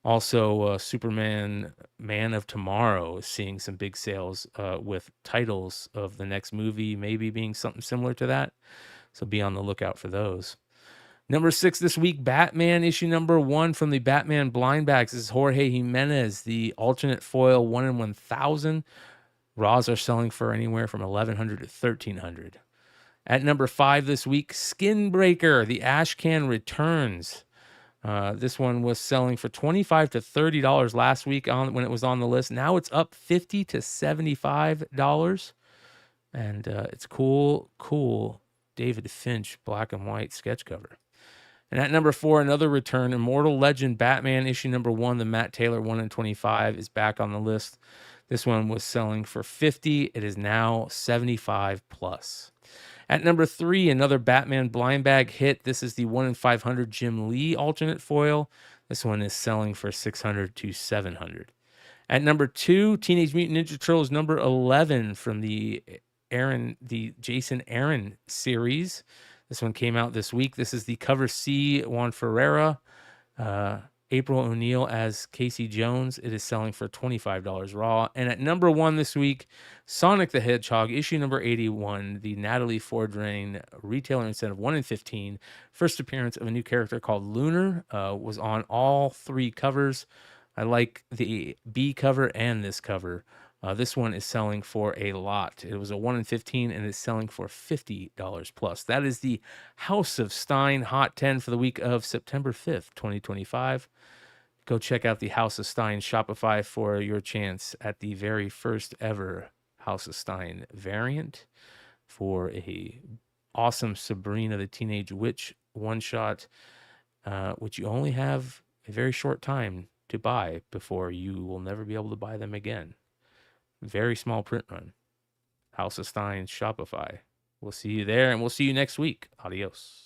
Also, Superman Man of Tomorrow is seeing some big sales with titles of the next movie maybe being something similar to that. So be on the lookout for those. Number 6 this week, Batman issue number 1 from the Batman blind bags. This is Jorge Jimenez, the alternate foil 1 in 1,000. Raws are selling for anywhere from $1,100 to $1,300. At number 5 this week, Skinbreaker, the Ashcan returns. This one was selling for $25 to $30 last week when it was on the list. Now it's up $50 to $75. And it's cool David Finch black and white sketch cover. And at number 4, another return, Immortal Legend Batman issue number 1, the Matt Taylor 1 in 25 is back on the list. This one was selling for $50. It is now $75 plus. At number 3, another Batman blind bag hit. This is the 1 in 500 Jim Lee alternate foil. This one is selling for $600 to $700. At number 2, Teenage Mutant Ninja Turtles number 11 from the Jason Aaron series. This one came out this week. This is the cover C, Juan Ferreira, April O'Neil as Casey Jones. It is selling for $25 raw. And at number 1 this week, Sonic the Hedgehog, issue number 81, the Natalie Fordrain retailer incentive 1 in 15. First appearance of a new character called Lunar, was on all 3 covers. I like the B cover and this cover. This one is selling for a lot. It was a 1 in 15 and it's selling for $50 plus. That is the House of Stein Hot 10 for the week of September 5th, 2025. Go check out the House of Stein Shopify for your chance at the very first ever House of Stein variant for a awesome Sabrina the Teenage Witch one-shot, which you only have a very short time to buy before you will never be able to buy them again. Very small print run. House of Stein Shopify. We'll see you there, and we'll see you next week. Adios.